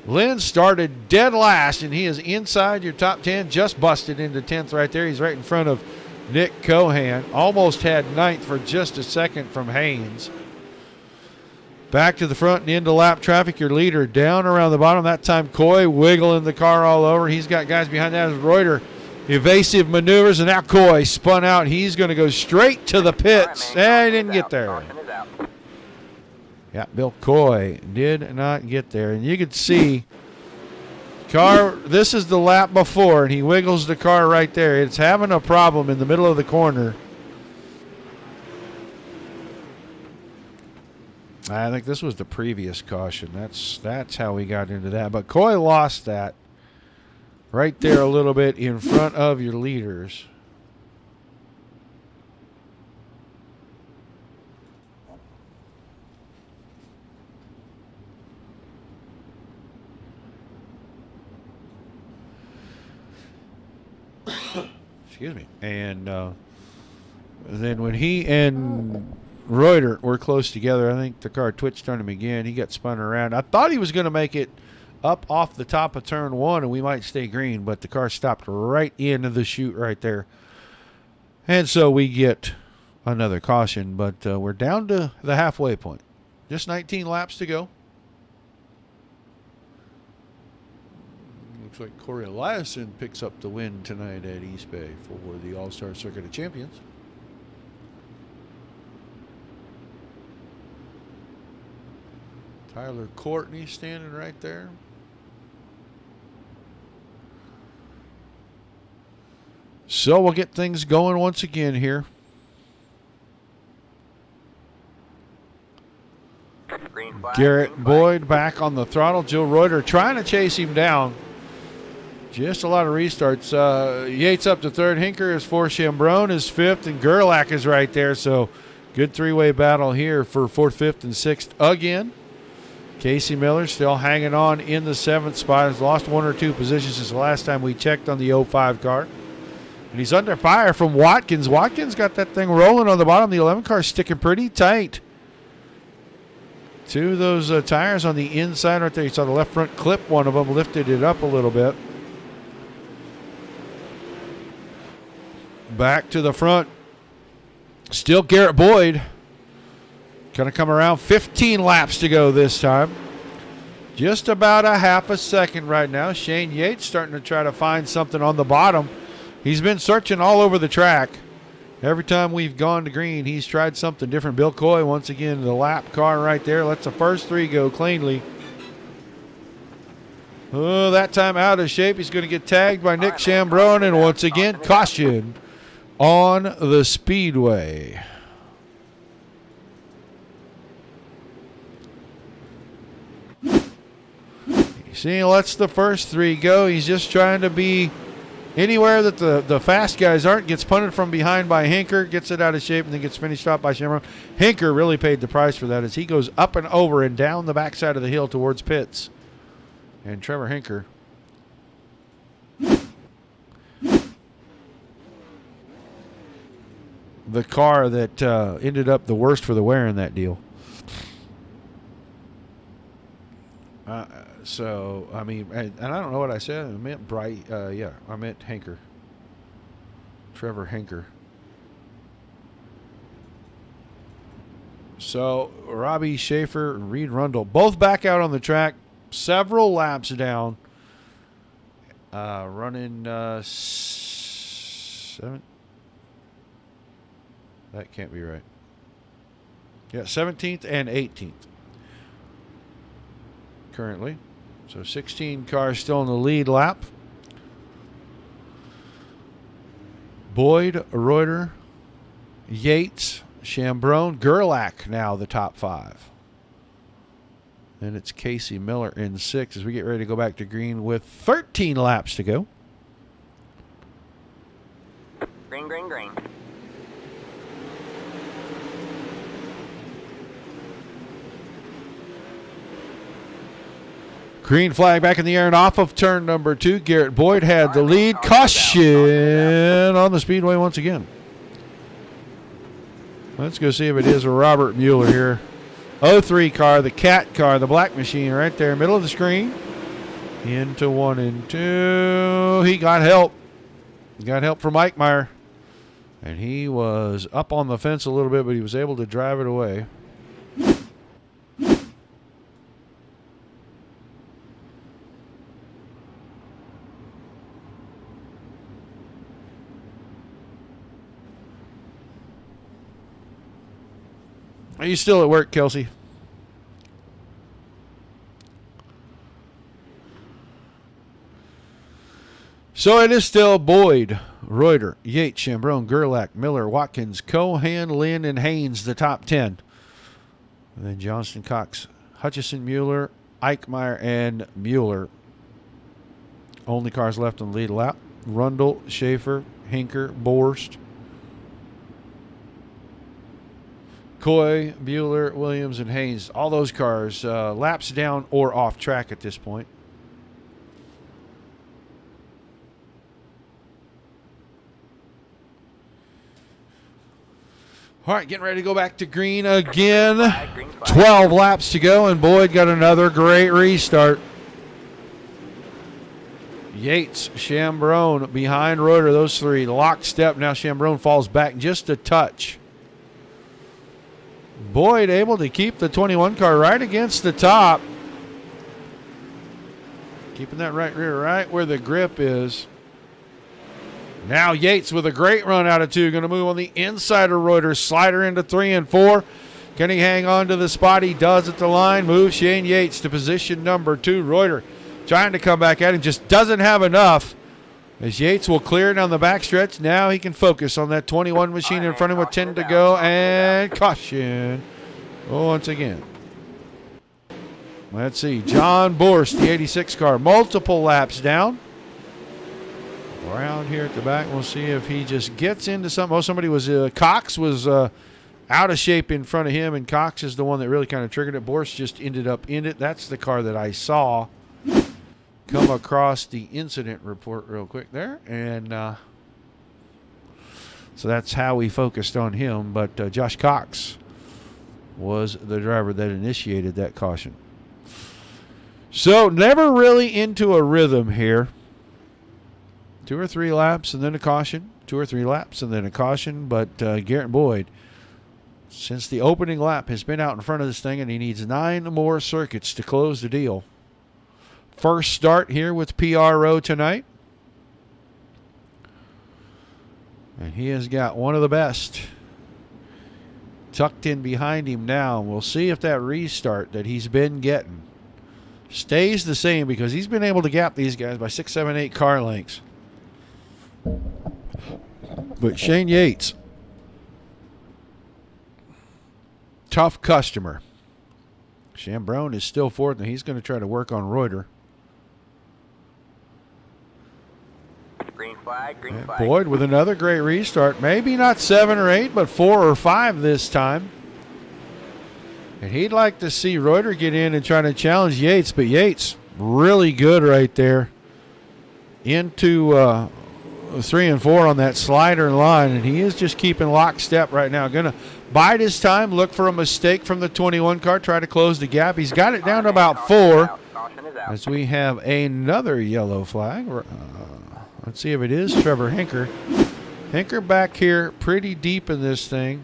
Lynn started dead last, and he is inside your top 10. Just busted into 10th right there. He's right in front of Nick Cohan. Almost had 9th for just a second from Haynes. Back to the front and into lap traffic. Your leader down around the bottom. That time Coy wiggling the car all over. He's got guys behind that. Reuter evasive maneuvers, and now Coy spun out. He's going to go straight to the pits. And he didn't get there. Yeah, Bill Coy did not get there. And you could see car, this is the lap before, and he wiggles the car right there. It's having a problem in the middle of the corner. I think this was the previous caution. That's how we got into that. But Coy lost that right there a little bit in front of your leaders. Excuse me. And then when he and Reuter were close together, I think the car twitched on him again. He got spun around. I thought he was going to make it up off the top of turn one and we might stay green, but the car stopped right into the chute right there. And so we get another caution, but we're down to the halfway point. Just 19 laps to go. Looks like Corey Eliason picks up the win tonight at East Bay for the All-Star Circuit of Champions. Tyler Courtney standing right there. So we'll get things going once again here. Green flag, Garrett green flag. Boyd back on the throttle. Joe Reuter trying to chase him down. Just a lot of restarts. Yates up to third. Hinker is fourth. Chambrone is fifth. And Gerlach is right there. So good three-way battle here for fourth, fifth, and sixth again. Casey Miller still hanging on in the seventh spot. Has lost one or two positions since the last time we checked on the 05 car. And he's under fire from Watkins. Watkins got that thing rolling on the bottom. The 11 car sticking pretty tight to those tires on the inside right there. You saw the left front clip. One of them lifted it up a little bit. Back to the front. Still Garrett Boyd. Going to come around. 15 laps to go this time. Just about a half a second right now. Shane Yates starting to try to find something on the bottom. He's been searching all over the track. Every time we've gone to green, he's tried something different. Bill Coy, once again, the lap car right there. Lets the first three go cleanly. Oh, that time out of shape. He's going to get tagged by Nick Chambrone. And once again, caution on the speedway. See, he lets the first three go. He's just trying to be anywhere that the fast guys aren't. Gets punted from behind by Hinker, gets it out of shape, and then gets finished off by Shamrock. Hinker really paid the price for that as he goes up and over and down the backside of the hill towards pits. And Trevor Hinker. The car that ended up the worst for the wear in that deal. So, I mean, and I don't know what I said. I meant Bright. Yeah, I meant Hinker. Trevor Hinker. So, Robbie Schaefer and Reed Rundle both back out on the track. Several laps down. Running 7. That can't be right. Yeah, 17th and 18th. Currently. So 16 cars still in the lead lap. Boyd, Reuter, Yates, Chambrone, Gerlach now the top five. And it's Casey Miller in sixth as we get ready to go back to green with 13 laps to go. Green, green, green. Green flag back in the air and off of turn number 2. Garrett Boyd had the lead. Caution on the speedway once again. Let's go see if it is a Robert Mueller here. 03 car, the Cat car, the black machine right there, middle of the screen. Into 1 and 2. He got help. He got help from Mike Meyer. And he was up on the fence a little bit, but he was able to drive it away. Are you still at work, Kelsey? So it is still Boyd, Reuter, Yates, Chambrone, Gerlach, Miller, Watkins, Cohan, Lynn, and Haynes, the top 10. And then Johnston, Cox, Hutchison, Mueller, Eichmeyer, and Mueller. Only cars left on the lead lap. Rundle, Schaefer, Hinker, Borst, Coy, Bueller, Williams, and Haynes. All those cars laps down or off track at this point. All right, getting ready to go back to green again. 12 laps to go, and Boyd got another great restart. Yates, Chambrone behind Reuter, those three lockstep. Now Chambrone falls back just a touch. Boyd able to keep the 21 car right against the top. Keeping that right rear right where the grip is. Now Yates with a great run out of 2. Going to move on the inside of Reuter. Slider into 3 and 4. Can he hang on to the spot? He does at the line. Moves Shane Yates to position number 2. Reuter trying to come back at him. Just doesn't have enough. As Yates will clear down the backstretch. Now he can focus on that 21 machine in front of him with 10 to go. And caution. Once again. Let's see. John Borst, the 86 car. Multiple laps down. Around here at the back. We'll see if he just gets into something. Oh, somebody was, Cox was out of shape in front of him, and Cox is the one that really kind of triggered it. Borst just ended up in it. That's the car that I saw come across the incident report real quick there. And so that's how we focused on him. But Josh Cox was the driver that initiated that caution. So never really into a rhythm here. 2 or 3 laps and then a caution. 2 or 3 laps and then a caution. But Garrett Boyd, since the opening lap, has been out in front of this thing, and he needs 9 more circuits to close the deal. First start here with PRO tonight. And he has got one of the best tucked in behind him now. We'll see if that restart that he's been getting stays the same, because he's been able to gap these guys by 6, 7, 8 car lengths. But Shane Yates, tough customer. Chambrone is still fourth, and he's going to try to work on Reuter. Green flag, green flag. Boyd with another great restart. Maybe not 7 or 8, but 4 or 5 this time. And he'd like to see Reuter get in and try to challenge Yates, but Yates really good right there into 3 and 4 on that slider line, and he is just keeping lockstep right now. Going to bide his time, look for a mistake from the 21 car, try to close the gap. He's got it down to about 4 as we have another yellow flag. Let's see if it is Trevor Hinker. Hinker back here pretty deep in this thing.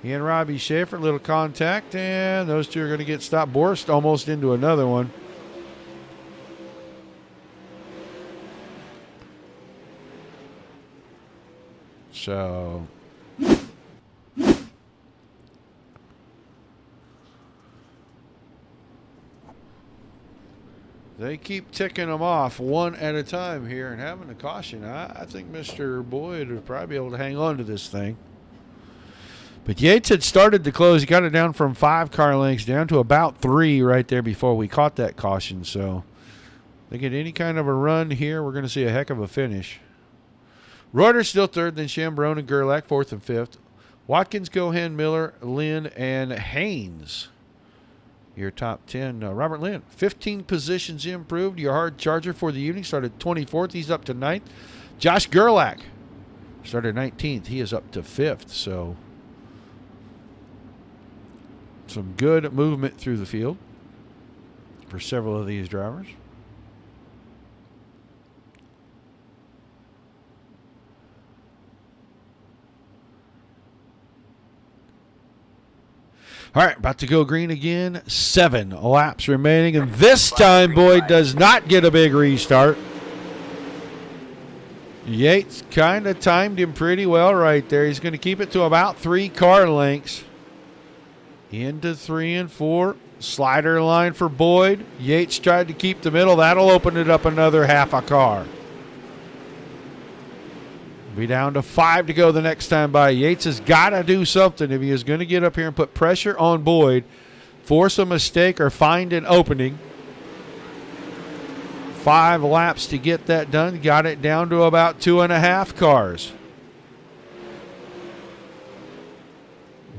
He and Robbie Schaefer, little contact, and those two are going to get stopped. Borst almost into another one. So they keep ticking them off one at a time here and having a caution. I think Mr. Boyd would probably be able to hang on to this thing. But Yates had started to close. He got it down from 5 car lengths down to about 3 right there before we caught that caution. So they get any kind of a run here, we're going to see a heck of a finish. Reuter still third, then Chambrone and Gerlach fourth and fifth. Watkins, Cohen, Miller, Lynn, and Haynes. Your top 10. Robert Lynn, 15 positions improved. Your hard charger for the evening started 24th. He's up to 9th. Josh Gerlach started 19th. He is up to 5th. So some good movement through the field for several of these drivers. All right, about to go green again. 7 laps remaining, and this time Boyd does not get a big restart. Yates kind of timed him pretty well right there. He's going to keep it to about 3 car lengths. Into 3 and 4. Slider line for Boyd. Yates tried to keep the middle. That'll open it up another half a car. Be down to 5 to go the next time by. Yates has got to do something if he is going to get up here and put pressure on Boyd, force a mistake or find an opening. 5 laps to get that done. Got it down to about 2.5 cars.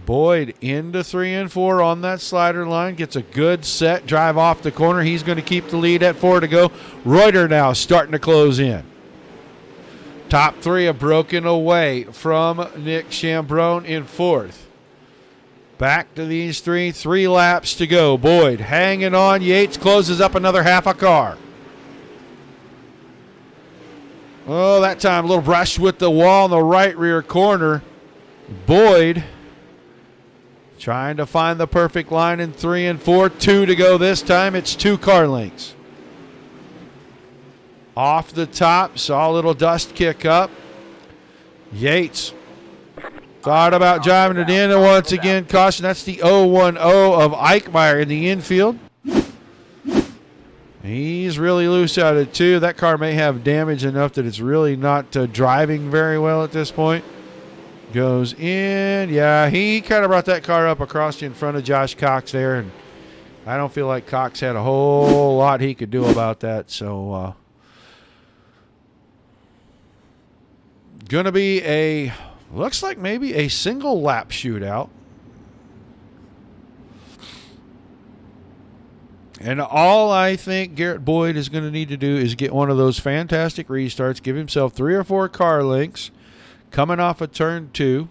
Boyd into 3 and 4 on that slider line. Gets a good set drive off the corner. He's going to keep the lead at 4 to go. Reuter now starting to close in. Top 3 have broken away from Nick Chambrone in 4th. Back to these 3 laps to go. Boyd hanging on. Yates closes up another half a car. Oh, that time a little brush with the wall in the right rear corner. Boyd trying to find the perfect line in 3 and 4. 2 to go this time. It's 2 car lengths. Off the top, saw a little dust kick up. Yates thought about driving it in, and once again, caution. That's the 0-1-0 of Eichmeyer in the infield. He's really loose out of 2. That car may have damage enough that it's really not driving very well at this point. Goes in. Yeah, he kind of brought that car up across in front of Josh Cox there, and I don't feel like Cox had a whole lot he could do about that. So, going to be looks like maybe a single lap shootout. And all I think Garrett Boyd is going to need to do is get one of those fantastic restarts, give himself 3 or 4 car lengths, coming off of turn 2.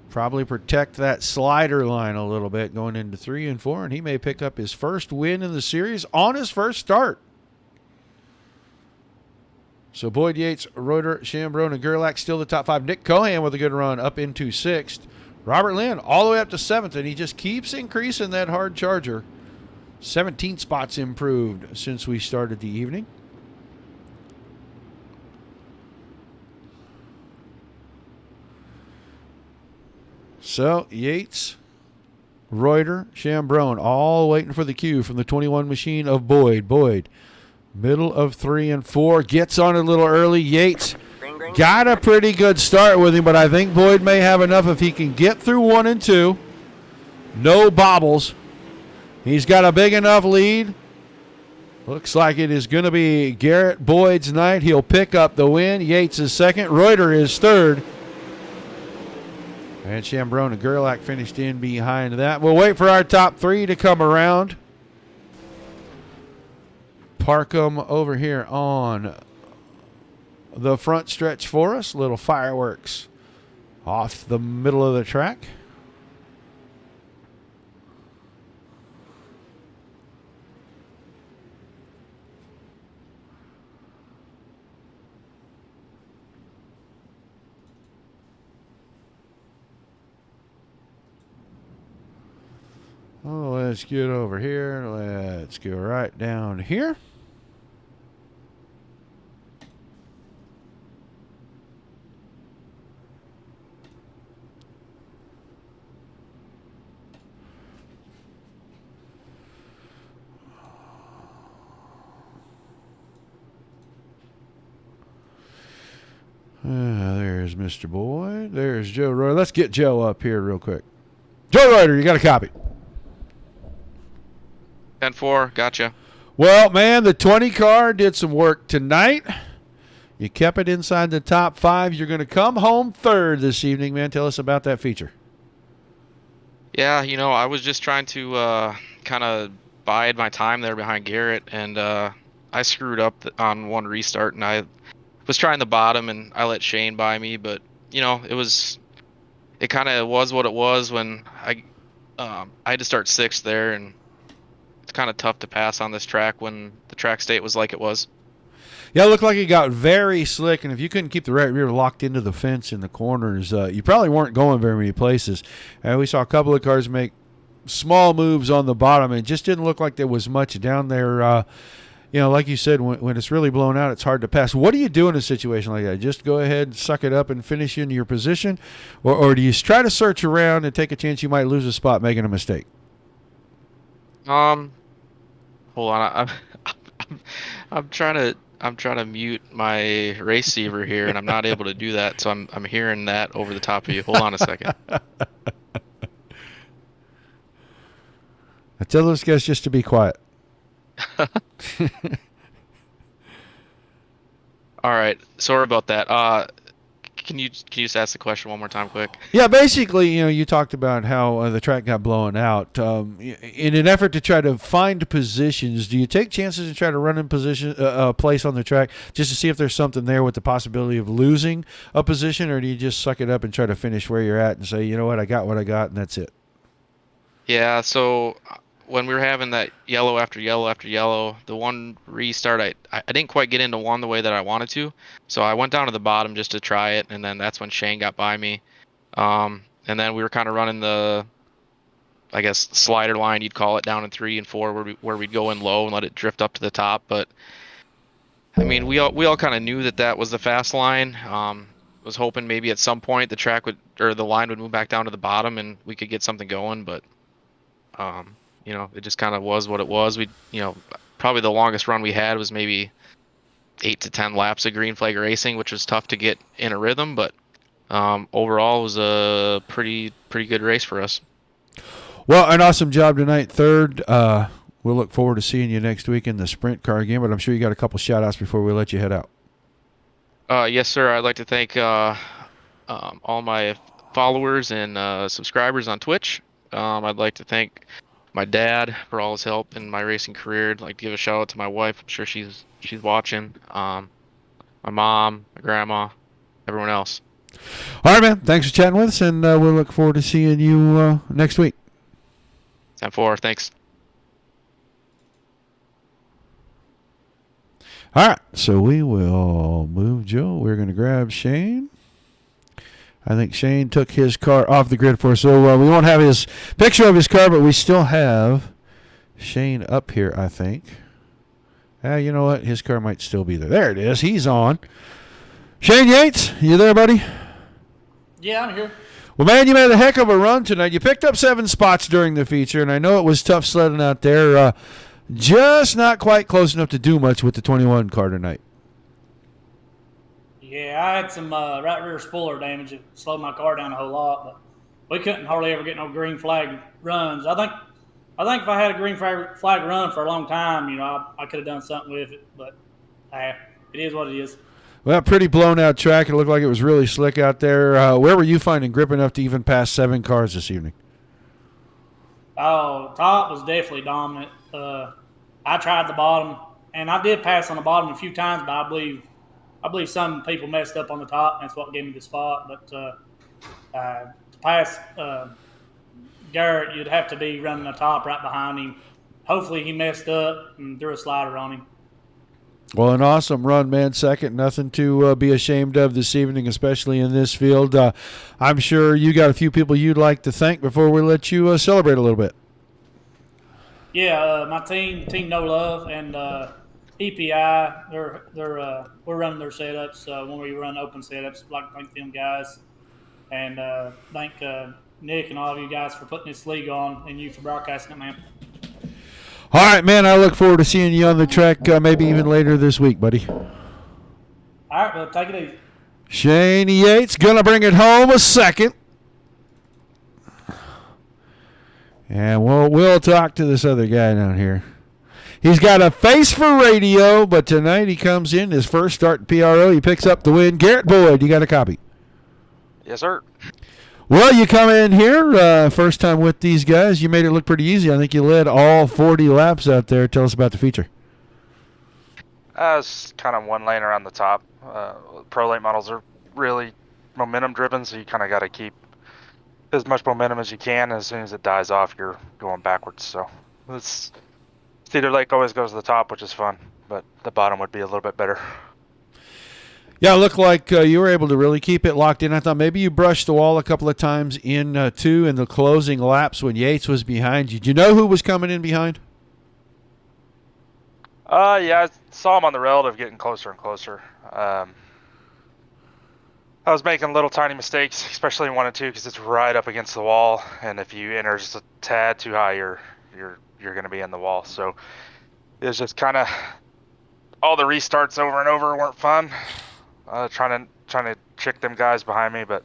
Probably protect that slider line a little bit going into 3 and 4, and he may pick up his first win in the series on his first start. So Boyd, Yates, Reuter, Chambrone, and Gerlach still the top 5. Nick Cohan with a good run up into 6th. Robert Lynn all the way up to 7th, and he just keeps increasing that hard charger. 17 spots improved since we started the evening. So Yates, Reuter, Chambrone all waiting for the cue from the 21 machine of Boyd. Boyd, middle of 3 and 4, gets on a little early. Yates got a pretty good start with him, but I think Boyd may have enough if he can get through 1 and 2. No bobbles. He's got a big enough lead. Looks like it is going to be Garrett Boyd's night. He'll pick up the win. Yates is second. Reuter is third. And Chambrone and Gerlach finished in behind that. We'll wait for our top 3 to come around. Park them over here on the front stretch for us. Little fireworks off the middle of the track. Oh, let's get over here. Let's go right down here. There's Mr. Boyd. There's Joe Reuter. Let's get Joe up here real quick. Joe Reuter, you got a copy. 10-4, gotcha. Well, man, the 20 car did some work tonight. You kept it inside the top 5. You're going to come home third this evening, man. Tell us about that feature. Yeah, I was just trying to kind of bide my time there behind Garrett, and I screwed up on one restart, and I was trying the bottom, and I let Shane by me, but, it kind of was what it was when I had to start 6th there, and it's kind of tough to pass on this track when the track state was like it was. Yeah, it looked like it got very slick, and if you couldn't keep the right rear locked into the fence in the corners, you probably weren't going very many places. And we saw a couple of cars make small moves on the bottom, and it just didn't look like there was much down there. Like you said, when it's really blown out, it's hard to pass. What do you do in a situation like that? Just go ahead and suck it up and finish in your position? Or do you try to search around and take a chance you might lose a spot making a mistake? Hold on. I'm trying I'm trying to mute my receiver here, and I'm not able to do that. So I'm hearing that over the top of you. Hold on a second. I tell those guys just to be quiet. All right. Sorry about that. Can you just ask the question one more time, quick? Yeah, basically, you talked about how the track got blown out. In an effort to try to find positions, do you take chances to try to run in position, place on the track just to see if there's something there with the possibility of losing a position, or do you just suck it up and try to finish where you're at and say, you know what I got, and that's it? Yeah. So when we were having that yellow after yellow after yellow, the one restart, I didn't quite get into one the way that I wanted to. So I went down to the bottom just to try it, and then that's when Shane got by me. And then we were kind of running the, I guess, slider line, you'd call it, down in 3 and 4, where we'd go in low and let it drift up to the top. But I mean, we all kind of knew that was the fast line. Was hoping maybe at some point the track the line would move back down to the bottom and we could get something going, but it just kind of was what it was. Probably the longest run we had was maybe 8 to 10 laps of green flag racing, which was tough to get in a rhythm, but overall it was a pretty good race for us. Well, an awesome job tonight, third. We'll look forward to seeing you next week in the sprint car again, but I'm sure you got a couple shout-outs before we let you head out. Yes, sir. I'd like to thank all my followers and subscribers on Twitch. I'd like to thank my dad for all his help in my racing career. I'd like to give a shout out to my wife. I'm sure she's watching. My mom, my grandma, everyone else. All right, man. Thanks for chatting with us, and we'll look forward to seeing you next week. 10-4. Thanks. All right, so we will move Joe. We're going to grab Shane. I think Shane took his car off the grid for us, so we won't have his picture of his car, but we still have Shane up here, I think. You know what? His car might still be there. There it is. He's on. Shane Yates, you there, buddy? Yeah, I'm here. Well, man, you made a heck of a run tonight. You picked up 7 spots during the feature, and I know it was tough sledding out there. Just not quite close enough to do much with the 21 car tonight. Yeah, I had some right rear spoiler damage. It slowed my car down a whole lot, but we couldn't hardly ever get no green flag runs. I think if I had a green flag run for a long time, I could have done something with it, but it is what it is. Well, pretty blown out track. It looked like it was really slick out there. Where were you finding grip enough to even pass 7 cars this evening? Oh, top was definitely dominant. I tried the bottom, and I did pass on the bottom a few times, but I believe some people messed up on the top, and that's what gave me the spot. But to pass Garrett, you'd have to be running the top right behind him. Hopefully he messed up and threw a slider on him. Well, an awesome run, man. Second, nothing to be ashamed of this evening, especially in this field. I'm sure you got a few people you'd like to thank before we let you celebrate a little bit. Yeah, my team No Love, and EPI. We're running their setups when we run open setups. I'd like to thank them guys, and thank Nick and all of you guys for putting this league on, and you for broadcasting it, man. All right, man. I look forward to seeing you on the track maybe even later this week, buddy. All right, well, take it easy. Shane Yates going to bring it home a second. And we'll talk to this other guy down here. He's got a face for radio, but tonight he comes in his first start in PRO. He picks up the win. Garrett Boyd, you got a copy? Yes, sir. Well, you come in here, first time with these guys. You made it look pretty easy. I think you led all 40 laps out there. Tell us about the feature. It's kind of one lane around the top. Pro late models are really momentum driven, so you kind of got to keep as much momentum as you can. As soon as it dies off, you're going backwards. So Cedar Lake always goes to the top, which is fun, but the bottom would be a little bit better. Yeah, it looked like you were able to really keep it locked in. I thought maybe you brushed the wall a couple of times in the closing laps when Yates was behind you. Did you know who was coming in behind? Yeah, I saw him on the relative getting closer and closer. I was making little tiny mistakes, especially in 1 and 2, because it's right up against the wall, and if you enter just a tad too high, you're going to be in the wall. So it was just kind of all the restarts over and over weren't fun. Trying to chick them guys behind me, but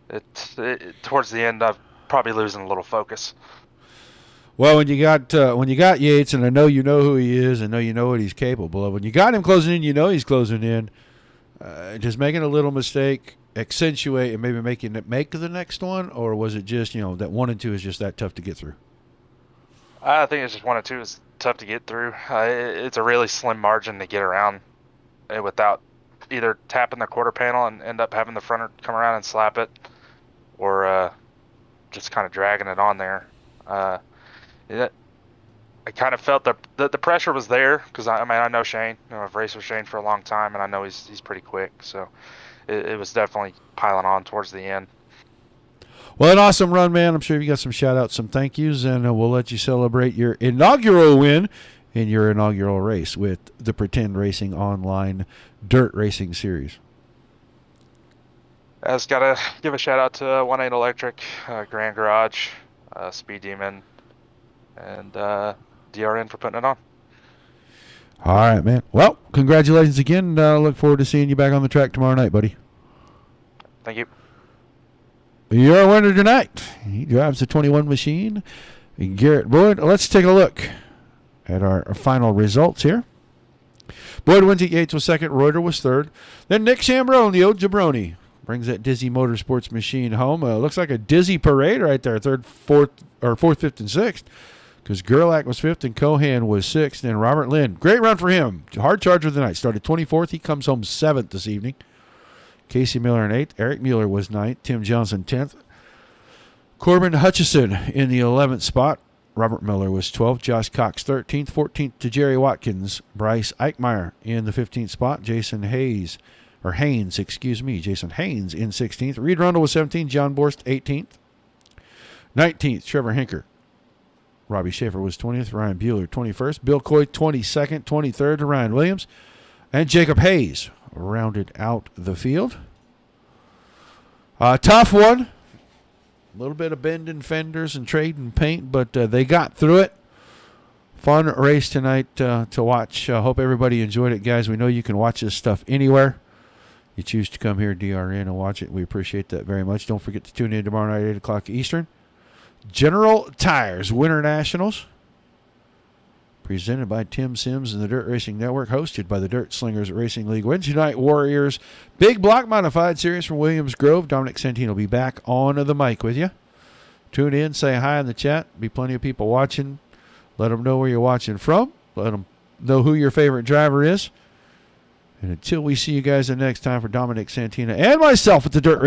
it towards the end, I'm probably losing a little focus. Well, when you got Yates, and I know you know who he is, I know you know what he's capable of. When you got him closing in, you know he's closing in. Just making a little mistake, accentuate, and maybe making it make the next one, or was it just that 1 and 2 is just that tough to get through? I think it's just 1 and 2 is tough to get through. It's a really slim margin to get around without either tapping the quarter panel and end up having the fronter come around and slap it, or just kind of dragging it on there. I kind of felt the pressure was there because I know Shane. I've raced with Shane for a long time, and I know he's pretty quick. So it was definitely piling on towards the end. Well, an awesome run, man. I'm sure you got some shout-outs, some thank yous, and we'll let you celebrate your inaugural win in your inaugural race with the Pretend Racing Online Dirt Racing Series. I just got to give a shout-out to 1-8 Electric, Grand Garage, Speed Demon, and DRN for putting it on. All right, man. Well, congratulations again. Look forward to seeing you back on the track tomorrow night, buddy. Thank you. You're a winner tonight. He drives the 21 machine. Garrett Boyd. Let's take a look at our final results here. Boyd wins at Yates was second. Reuter was third. Then Nick Chambrone, the old jabroni, brings that Dizzy Motorsports machine home. Looks like a Dizzy parade right there. Fourth, fifth, and sixth. Because Gerlach was fifth and Cohan was sixth. And Robert Lynn, great run for him. Hard charger of the night. Started 24th. He comes home seventh this evening. Casey Miller in 8th. Eric Mueller was 9th. Tim Johnson 10th. Corbin Hutchison in the 11th spot. Robert Miller was 12th. Josh Cox 13th. 14th to Jerry Watkins. Bryce Eichmeyer in the 15th spot. Jason Haynes in 16th. Reed Rundle was 17th. John Borst 18th. 19th, Trevor Hinker. Robbie Schaefer was 20th. Ryan Bueller 21st. Bill Coy 22nd. 23rd to Ryan Williams. And Jacob Hayes rounded out the field. Tough one. A little bit of bending fenders and trading paint, but they got through it. Fun race tonight to watch. Hope everybody enjoyed it, guys. We know you can watch this stuff anywhere. You choose to come here, DRN, and watch it. We appreciate that very much. Don't forget to tune in tomorrow night, 8 o'clock Eastern. General Tires Winter Nationals, presented by Tim Sims and the Dirt Racing Network, hosted by the Dirt Slingers Racing League. Wednesday Night Warriors, Big Block Modified Series from Williams Grove. Dominic Santino will be back on the mic with you. Tune in, say hi in the chat. Be plenty of people watching. Let them know where you're watching from. Let them know who your favorite driver is. And until we see you guys the next time, for Dominic Santino and myself at the Dirt